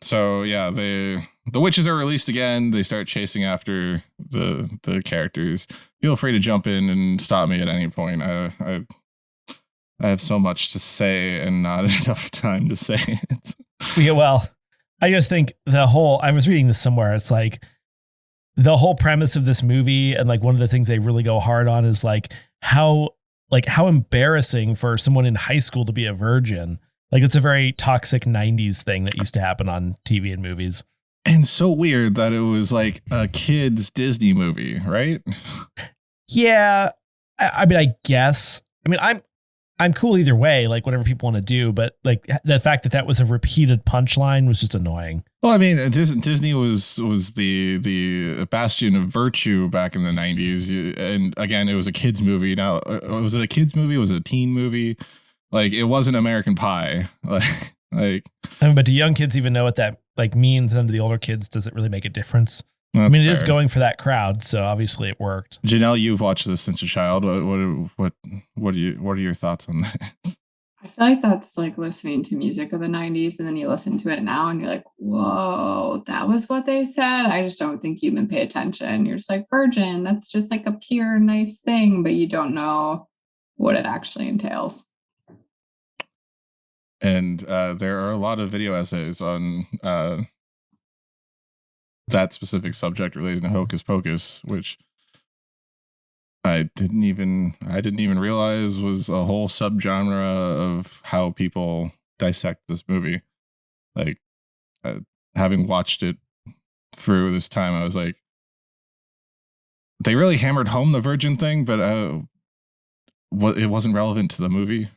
So yeah, the witches are released again. They start chasing after the characters. Feel free to jump in and stop me at any point. I have so much to say and not enough time to say it. Yeah, well, I just think I was reading this somewhere. It's like the whole premise of this movie, and like one of the things they really go hard on is like how embarrassing for someone in high school to be a virgin. Like it's a very toxic 90s thing that used to happen on TV and movies. And so weird that it was like a kid's Disney movie, right? Yeah. I mean, I guess. I mean, I'm cool either way, like whatever people want to do, but like the fact that was a repeated punchline was just annoying. Well, I mean, Disney was the bastion of virtue back in the 90s. And again, it was a kid's movie. Now, was it a kid's movie? Was it a teen movie? Like, it wasn't American Pie. Like, I mean, but do young kids even know what that like means? And to the older kids, does it really make a difference? I mean, it is going for that crowd, so obviously it worked. Jenell, you've watched this since a child. What are your thoughts on that? I feel like that's like listening to music of the 90s, and then you listen to it now and you're like, whoa, that was what they said. I just don't think you even pay attention. You're just like, virgin, that's just like a pure nice thing, but you don't know what it actually entails. And there are a lot of video essays on that specific subject related to Hocus Pocus, which I didn't even realize was a whole subgenre of how people dissect this movie. Like, having watched it through this time, I was like, they really hammered home the virgin thing, but it wasn't relevant to the movie.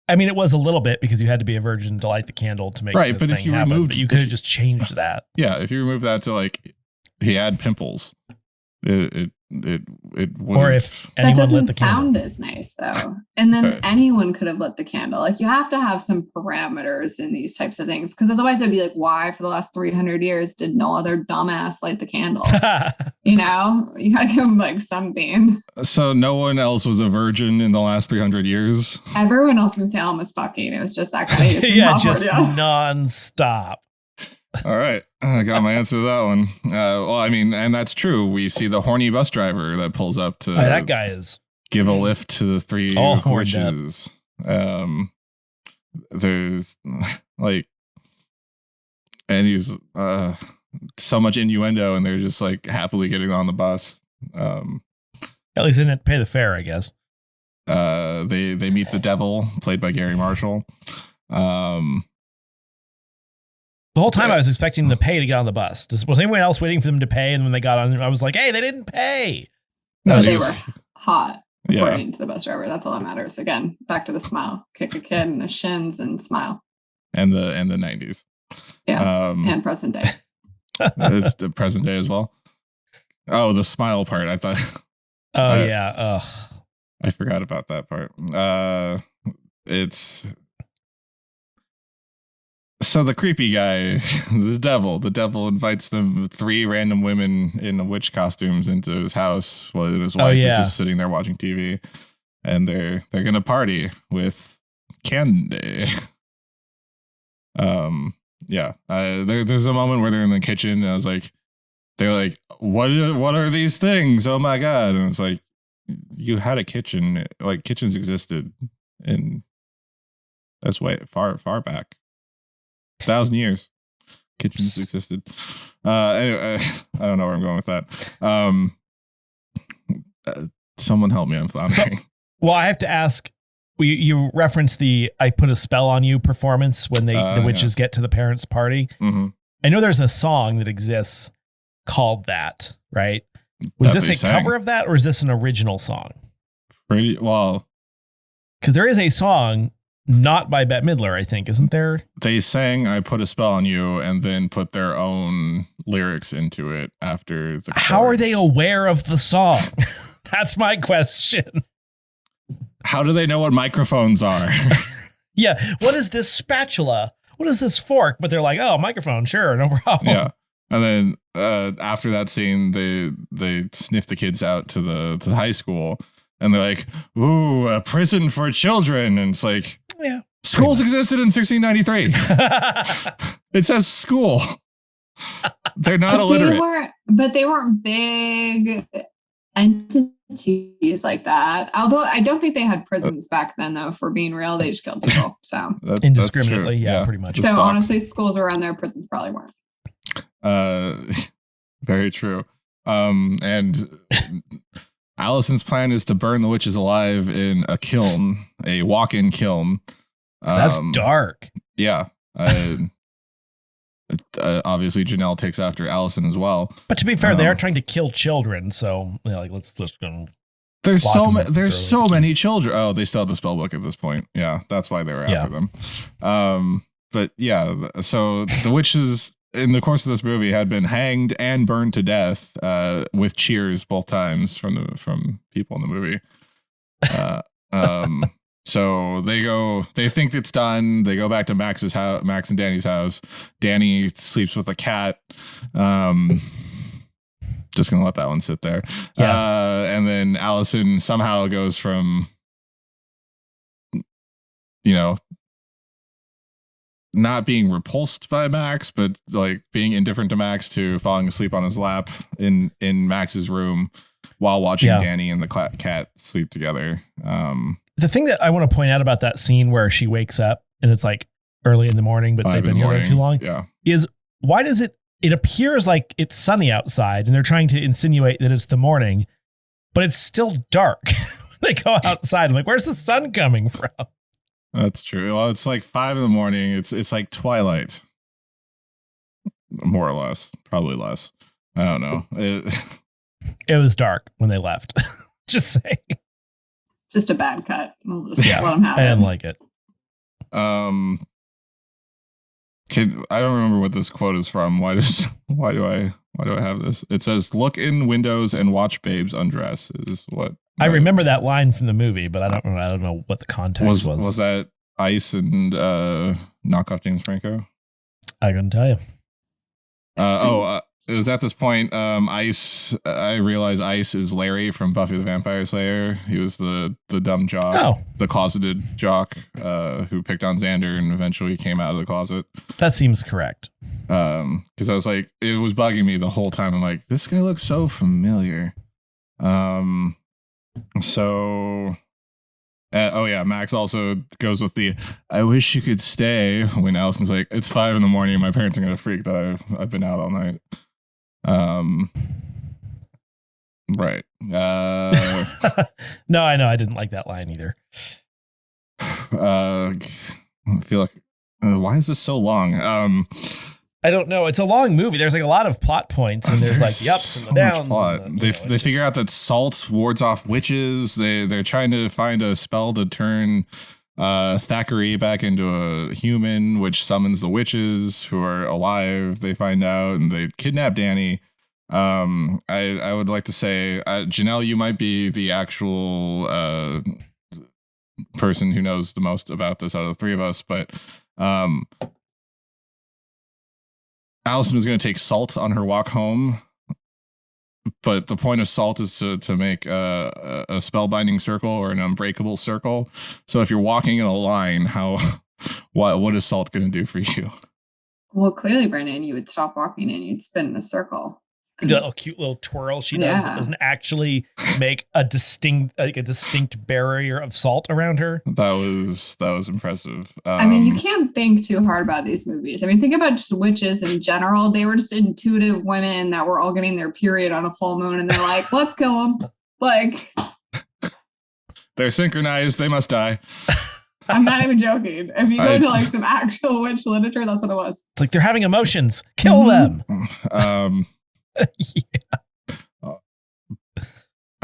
I mean, it was a little bit because you had to be a virgin to light the candle to make right. The but thing if you happen, removed, but you could have just changed that. Yeah, if you remove that to like he had pimples, it would. Or if that doesn't lit the sound candle. as nice though, and then anyone could have lit the candle. Like you have to have some parameters in these types of things, because otherwise it'd be like, why for the last 300 years did no other dumbass light the candle? You know, you gotta give them like something. So no one else was a virgin in the last 300 years. Everyone else in Salem was fucking. It was just that guy. Yeah, just nonstop. All right, I got my answer to that one. Well, I mean, and that's true. We see the horny bus driver that pulls up to that guy is give a lift to the three witches. There's like, and he's so much innuendo, and they're just like happily getting on the bus. At least they didn't pay the fare, I guess. They meet the devil, played by Gary Marshall. The whole time I was expecting them to pay to get on the bus. Was anyone else waiting for them to pay? And when they got on, I was like, hey, they didn't pay. No, they were hot, yeah. According to the bus driver. That's all that matters. Again, back to the smile. Kick a kid in the shins and smile. And the 90s. Yeah, and present day. It's the present day as well. Oh, the smile part. I thought. Oh, yeah. Ugh. I forgot about that part. It's... So the creepy guy, the devil invites them, 3 random women in witch costumes into his house while his wife is just sitting there watching TV, and they're gonna party with candy. There's a moment where they're in the kitchen, and I was like, they're like, what are these things? Oh my god! And it's like, you had a kitchen, like kitchens existed, and that's way far back. 1,000 years kitchens existed. Anyway, I don't know where I'm going with that. Someone help me, I'm floundering. Well, I have to ask, you referenced the I Put a Spell on You performance when the witches get to the parents' party. Mm-hmm. I know there's a song that exists called that, right? Was this a cover of that, or is this an original song? Pretty well, because there is a song not by Bette Midler, I think, isn't there? They sang I Put a Spell on You and then put their own lyrics into it after the chorus. How are they aware of the song? That's my question. How do they know what microphones are? Yeah. What is this spatula? what is this fork? But they're like, oh, microphone, sure, no problem. Yeah. And then after that scene, they sniff the kids out to the high school, and they're like, "Ooh, a prison for children!" And it's like, Yeah, schools existed in 1693. It says school. They're not illiterate. They weren't big entities like that. Although I don't think they had prisons back then, though. For being real, they just killed people. So indiscriminately, yeah, pretty much. So honestly, schools around there, prisons probably weren't. Very true. And Allison's plan is to burn the witches alive in a kiln, a walk-in kiln. That's dark. Yeah. Obviously, Jenell takes after Allison as well. But to be fair, they are trying to kill children, so like let's just go. There's so many children. Oh, they still have the spell book at this point. Yeah, that's why they were after them. But yeah, so the witches in the course of this movie had been hanged and burned to death with cheers both times from people in the movie. So they think it's done. They go back to Max's house, Max and Danny's house. Danny sleeps with a cat. Just gonna let that one sit there. Yeah. And then Allison somehow goes from, not being repulsed by Max, but like being indifferent to Max, to falling asleep on his lap in Max's room while watching Danny and the cat sleep together. The thing that I want to point out about that scene where she wakes up and it's like early in the morning, but they've been here too long, is why does it appears like it's sunny outside and they're trying to insinuate that it's the morning, but it's still dark. They go outside and like, where's the sun coming from? That's true. Well, it's like 5 a.m. It's like twilight, more or less, probably less. I don't know. It was dark when they left. Just saying. Just a bad cut. We'll just let them have I didn't like it. I don't remember what this quote is from. Why do I have this? It says, "Look in windows and watch babes undress." Is what I remember that line from the movie, but I don't know what the context was. Was that Ice and knockoff James Franco? I couldn't tell you. It was at this point, Ice. I realized Ice is Larry from Buffy the Vampire Slayer. He was the dumb jock, the closeted jock who picked on Xander and eventually came out of the closet. That seems correct. Because I was like, it was bugging me the whole time. I'm like, this guy looks so familiar. Max also goes with the "I wish you could stay" when Allison's like, "It's 5 a.m. My parents are gonna freak that I've been out all night." Right. No, I know. I didn't like that line either. I feel like, why is this so long? I don't know. It's a long movie. There's like a lot of plot points, and there's like the ups and the downs. They figure out that salt wards off witches. They're trying to find a spell to turn Thackeray back into a human, which summons the witches who are alive. They find out and they kidnap Danny. I would like to say, Jenell, you might be the actual person who knows the most about this out of the three of us, but Allison was going to take salt on her walk home, but the point of salt is to make a spellbinding circle or an unbreakable circle. So if you're walking in a line, what is salt going to do for you? Well, clearly, Brennan, you would stop walking and you'd spin in a circle. A little cute little twirl she does that doesn't actually make a distinct barrier of salt around her. That was impressive. I mean, you can't think too hard about these movies. I mean, think about just witches in general. They were just intuitive women that were all getting their period on a full moon, and they're like, "Let's kill them." Like, they're synchronized. They must die. I'm not even joking. If you go to like some actual witch literature, that's what it was. It's like they're having emotions. Kill them.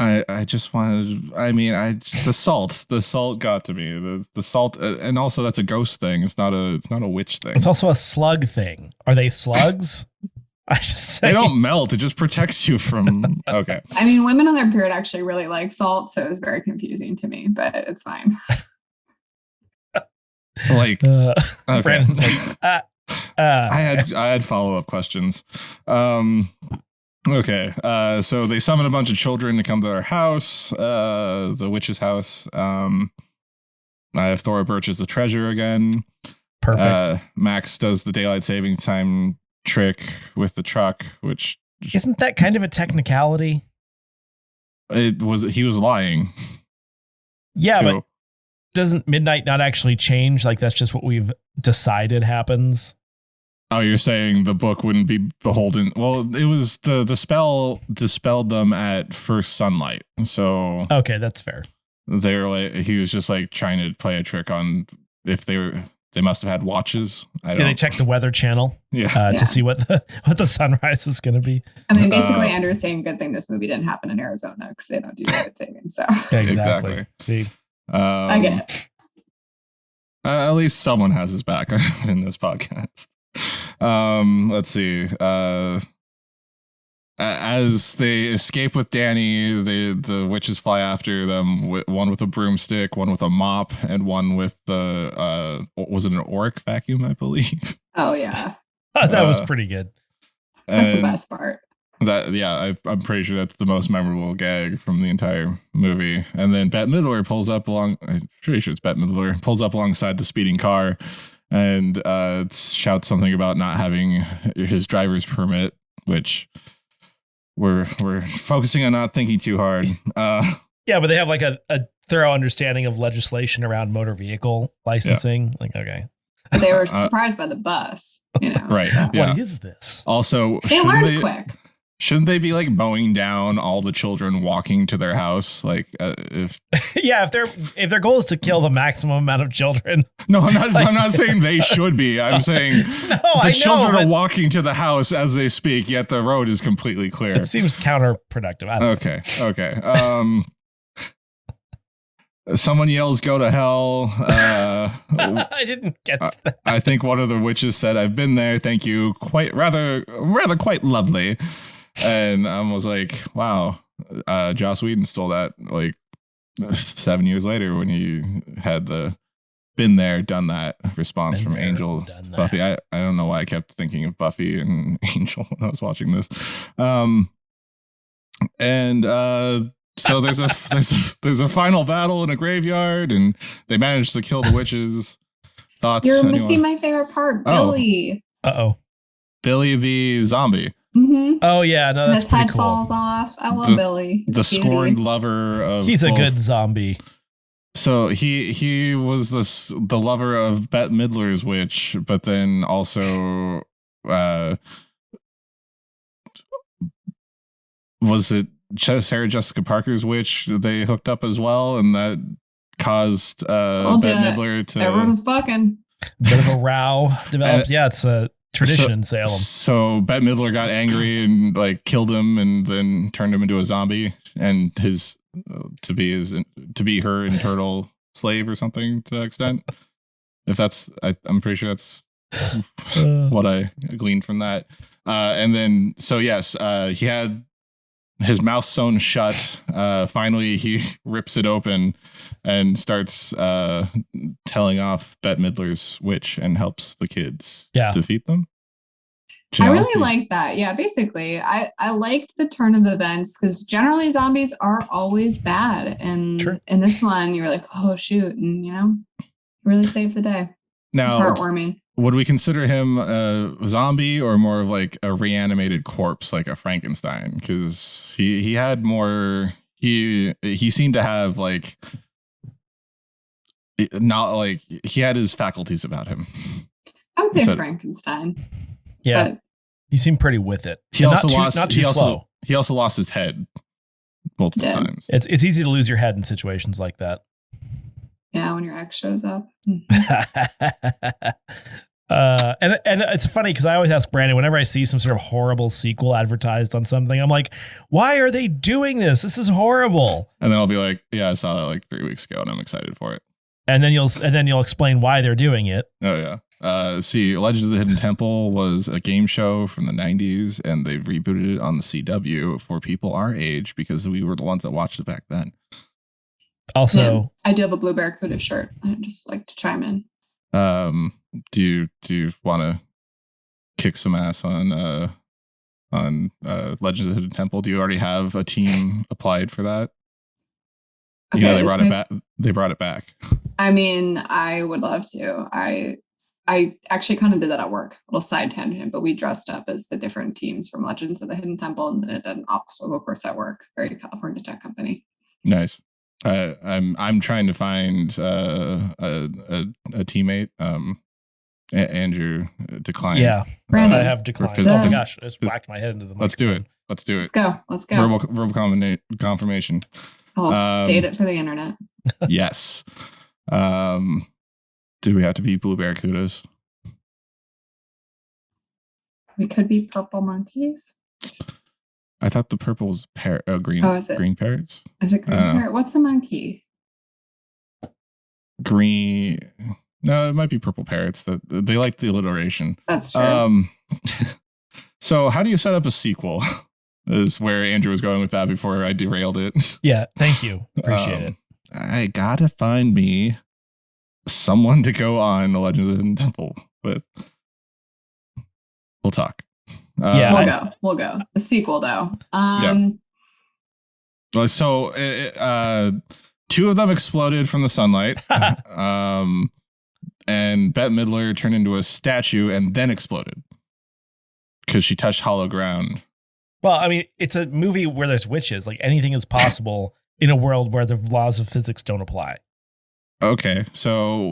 I just wanted. I mean, the salt got to me. The salt, and also that's a ghost thing. It's not a witch thing. It's also a slug thing. Are they slugs? I just say they don't melt. It just protects you from. Okay. I mean, women on their period actually really like salt, so it was very confusing to me. But it's fine. Like, okay. Brandon's like, I had follow-up questions. Okay, so they summon a bunch of children to come to their house, the witch's house. I have Thora Birch as the treasure again. Perfect. Max does the daylight saving time trick with the truck, which isn't that kind of a technicality? He was lying. Yeah, but doesn't midnight not actually change? Like that's just what we've decided happens. Oh, you're saying the book wouldn't be beholden? Well, it was the spell dispelled them at first sunlight. So okay, that's fair. They were like, he was just like trying to play a trick on if they must have had watches. They checked the Weather Channel to see what the sunrise was going to be. I mean, basically, Andrew's saying good thing this movie didn't happen in Arizona because they don't do daylight saving. So exactly. See, I get it. At least someone has his back in this podcast. Let's see. As they escape with Danny, the witches fly after them. One with a broomstick, one with a mop, and one with the was it an Oric vacuum? I believe. Oh yeah, that was pretty good. It's like the best part. I'm pretty sure that's the most memorable gag from the entire movie. And then Bette Midler pulls up along. I'm pretty sure it's Bette Midler pulls up alongside the speeding car, and shouts something about not having his driver's permit, which. We're focusing on not thinking too hard. Yeah, but they have like a thorough understanding of legislation around motor vehicle licensing. Yeah. Like, okay. But they were surprised by the bus, you know. Right. So. Yeah. What is this? Also, they learned quick. Shouldn't they be like mowing down all the children walking to their house? Like if if their goal is to kill the maximum amount of children. No, I'm not saying they should be. I'm saying children are walking to the house as they speak, yet the road is completely clear. It seems counterproductive. Okay. Someone yells, "Go to hell." I didn't get that. I think one of the witches said, "I've been there. Thank you. Quite lovely." And I was like, wow, Joss Whedon stole that like 7 years later when he had the been there, done that response from Angel, Buffy. I don't know why I kept thinking of Buffy and Angel when I was watching this. So there's a final battle in a graveyard, and they manage to kill the witches. Thoughts? You're missing my favorite part, Billy. Billy the zombie. Mm-hmm. Oh yeah, no, that's his pretty head cool. falls off. I love Billy. The scorned lover of. He's a good zombie. So he was the lover of Bette Midler's witch, but then also was it Sarah Jessica Parker's witch? They hooked up as well, and that caused Bette Midler to. Everyone's fucking. Bit of a row developed. Yeah, it's a tradition in Salem. So Bette Midler got angry and like killed him, and then turned him into a zombie, and his to be her internal slave or something to that extent. If that's, I'm pretty sure that's what I gleaned from that. And then, so yes, he had his mouth sewn shut. Finally, he rips it open and starts telling off Bette Midler's witch and helps the kids defeat them. Jenell, I really like that. Yeah, basically, I liked the turn of events because generally zombies are always bad, and in this one, you're like, oh shoot, and you know, really saved the day. Now, it's heartwarming. Would we consider him a zombie or more of like a reanimated corpse, like a Frankenstein? Because he had more. He seemed to have like not like he had his faculties about him. I would say Frankenstein. Yeah, he seemed pretty with it. He also lost. Not too slow. He also lost his head multiple times. It's easy to lose your head in situations like that. Yeah, when your ex shows up. And it's funny because I always ask Brandon whenever I see some sort of horrible sequel advertised on something, I'm like, why are they doing this? This is horrible. And then I'll be like, yeah, I saw that like 3 weeks ago and I'm excited for it. And then you'll explain why they're doing it. Oh yeah. See, Legends of the Hidden Temple was a game show from the 90s, and they rebooted it on the CW for people our age because we were the ones that watched it back then. Also, I do have a Blue Barracuda shirt. I'd just like to chime in. Do you want to kick some ass on Legends of the Hidden Temple? Do you already have a team applied for that? Okay, They brought it back. They brought it back. I mean, I would love to. I actually kind of did that at work, a little side tangent, but we dressed up as the different teams from Legends of the Hidden Temple and then it did an obstacle course at work. Very California tech company. Nice. I'm trying to find a teammate. Andrew declined. Yeah, Brandon. I have declined. For Oh my phys- gosh, I just whacked my head into the Let's do it. microphone. Let's go. Verbal confirmation. I'll state it for the internet. Yes. Do we have to be blue barracudas? We could be purple monkeys. I thought the purple was green. Oh, is it? Green parrots? Is it green parrot? What's a monkey? Green. No, it might be purple parrots. That they like the alliteration. That's true. So how do you set up a sequel? Is where Andrew was going with that before I derailed it. Yeah, thank you. Appreciate it. I gotta find me someone to go on the Legends of the Hidden Temple with. We'll talk. Yeah, We'll go. The sequel, though. So, two of them exploded from the sunlight, and Bette Midler turned into a statue and then exploded because she touched hollow ground. Well, I mean, it's a movie where there's witches. Like anything is possible in a world where the laws of physics don't apply. Okay, so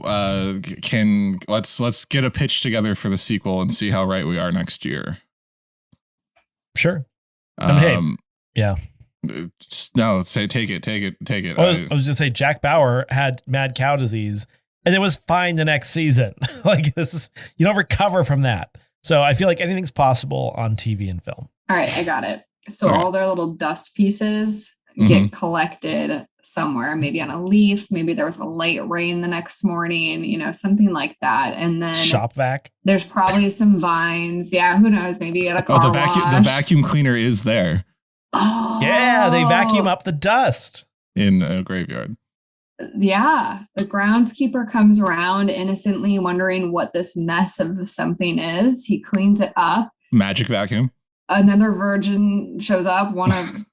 let's get a pitch together for the sequel and see how right we are next year. Sure. Hey, yeah. No, say take it. I was just say Jack Bauer had mad cow disease, and it was fine the next season. Like this is you don't recover from that. So I feel like anything's possible on TV and film. All right, I got it. So Okay. all their little dust pieces get collected somewhere, maybe on a leaf. Maybe there was a light rain the next morning, something like that. And then Shop vac. there's probably some vines. Yeah, who knows? Maybe at a car the wash. vacuum cleaner is there Oh, Yeah, they vacuum up the dust. in a graveyard. Yeah, the groundskeeper comes around innocently wondering what this mess of something is. He cleans it up. Magic vacuum. Another virgin shows up, one of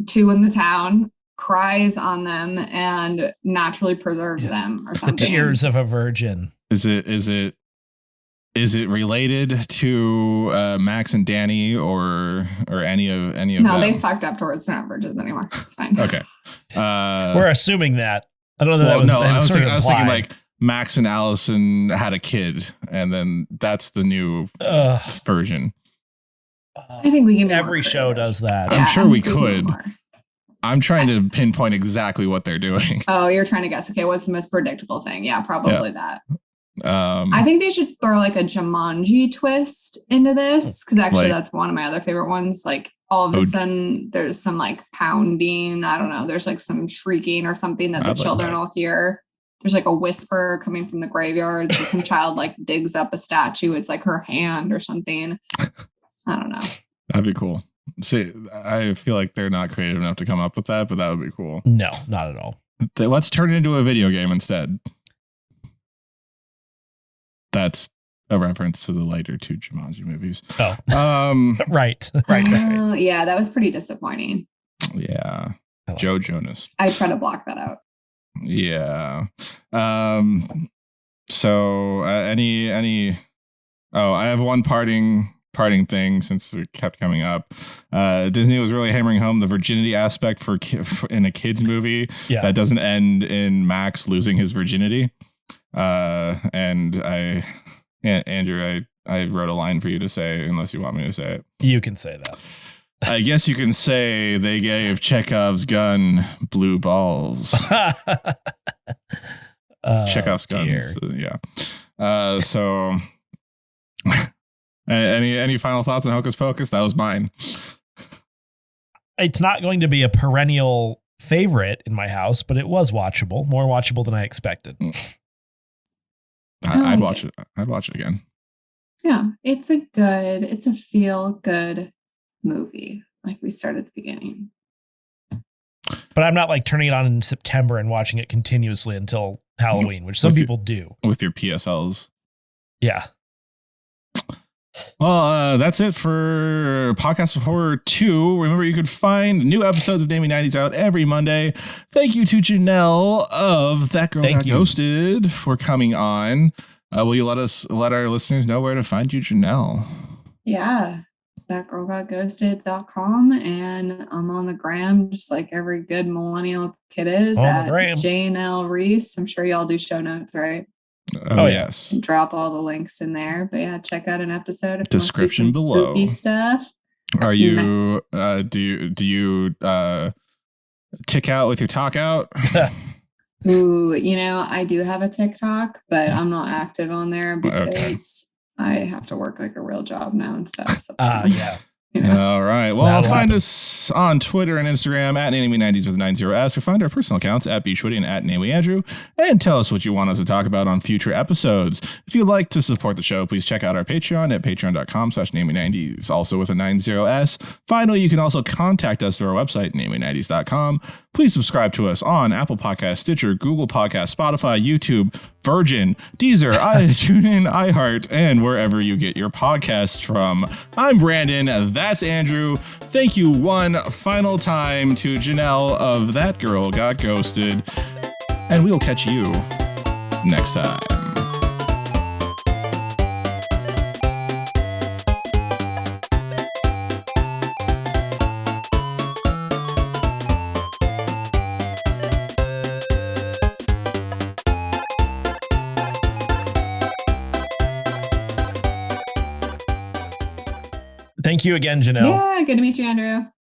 two in the town, cries on them and naturally preserves them or The something. tears of a virgin. Is it related to Max and Danny or any of No, them? they fucked up towards they're not virgins anymore. It's fine. Okay. We're assuming that. I don't know that Well, was, no, that I was sort of thinking implied. like Max and Allison had a kid, and then that's the new Ugh. version. I think we can. be Every more show creative. does that. I'm Yeah, sure I we think can be could. more. I'm trying to pinpoint exactly what they're doing. Oh, you're trying to guess. Okay, what's the most predictable thing? Yeah, probably that. Um, I think they should throw like a Jumanji twist into this because actually Like- that's one of my other favorite ones. Like all of a Oh. sudden there's some like pounding. I don't know. There's like some shrieking or something that the I'd like children that. will hear. There's like a whisper coming from the graveyard. So some child like digs up a statue. It's like her hand or something. I don't know. that'd be cool. See, I feel like they're not creative enough to come up with that, but that would be cool. No, not at all. Let's turn it into a video game instead. That's a reference to the later two Jumanji movies. Oh, Um, right. Oh, yeah, that was pretty disappointing. yeah, I like Joe Jonas. I try to block that out. Yeah. So any oh, I have one parting thing since it kept coming up. Disney was really hammering home the virginity aspect for in a kids movie Yeah. that doesn't end in Max losing his virginity. And Andrew, I wrote a line for you to say unless you want me to say it. You can say that. I guess you can say they gave Chekhov's gun blue balls. Chekhov's dear. guns. Yeah. So any final thoughts on Hocus Pocus? That was mine. It's not going to be a perennial favorite in my house, but it was watchable, more watchable than I expected. I'd watch it. I'd watch it again. Yeah, it's a feel good movie. Like we started at the beginning. But I'm not like turning it on in September and watching it continuously until Halloween, which some people do with your PSLs. Yeah. Well, that's it for Podcast of Horror 2. Remember, you could find new episodes of Namely 90s out every Monday. Thank you to Jenell of That Girl Got Ghosted for coming on. Will you let our listeners know where to find you, Jenell? Yeah, thatgirlgotghosted.com, and I'm on the gram just like every good millennial kid is at Jenell Reese. I'm sure y'all do show notes, right? Oh yes. Drop all the links in there. But yeah, check out an episode if description you want to see some below. Spooky stuff. Are you do you tick out with your talk out? Ooh, I do have a TikTok, but I'm not active on there because I have to work like a real job now and stuff. So yeah. All right. Well, find us on Twitter and Instagram at Namely90s with 90s, or find our personal accounts at Beachwoody and at NamelyAndrew, and tell us what you want us to talk about on future episodes. If you'd like to support the show, please check out our Patreon at patreon.com/Namely90s, also with a 90s. Finally, you can also contact us through our website, Namely90s.com. Please subscribe to us on Apple Podcasts, Stitcher, Google Podcasts, Spotify, YouTube, Virgin, Deezer, TuneIn, iHeart, and wherever you get your podcasts from. I'm Brandon. That's Andrew. Thank you one final time to Jenell of That Girl Got Ghosted. And we'll catch you next time. Thank you again, Jenell. Yeah, good to meet you, Andrew.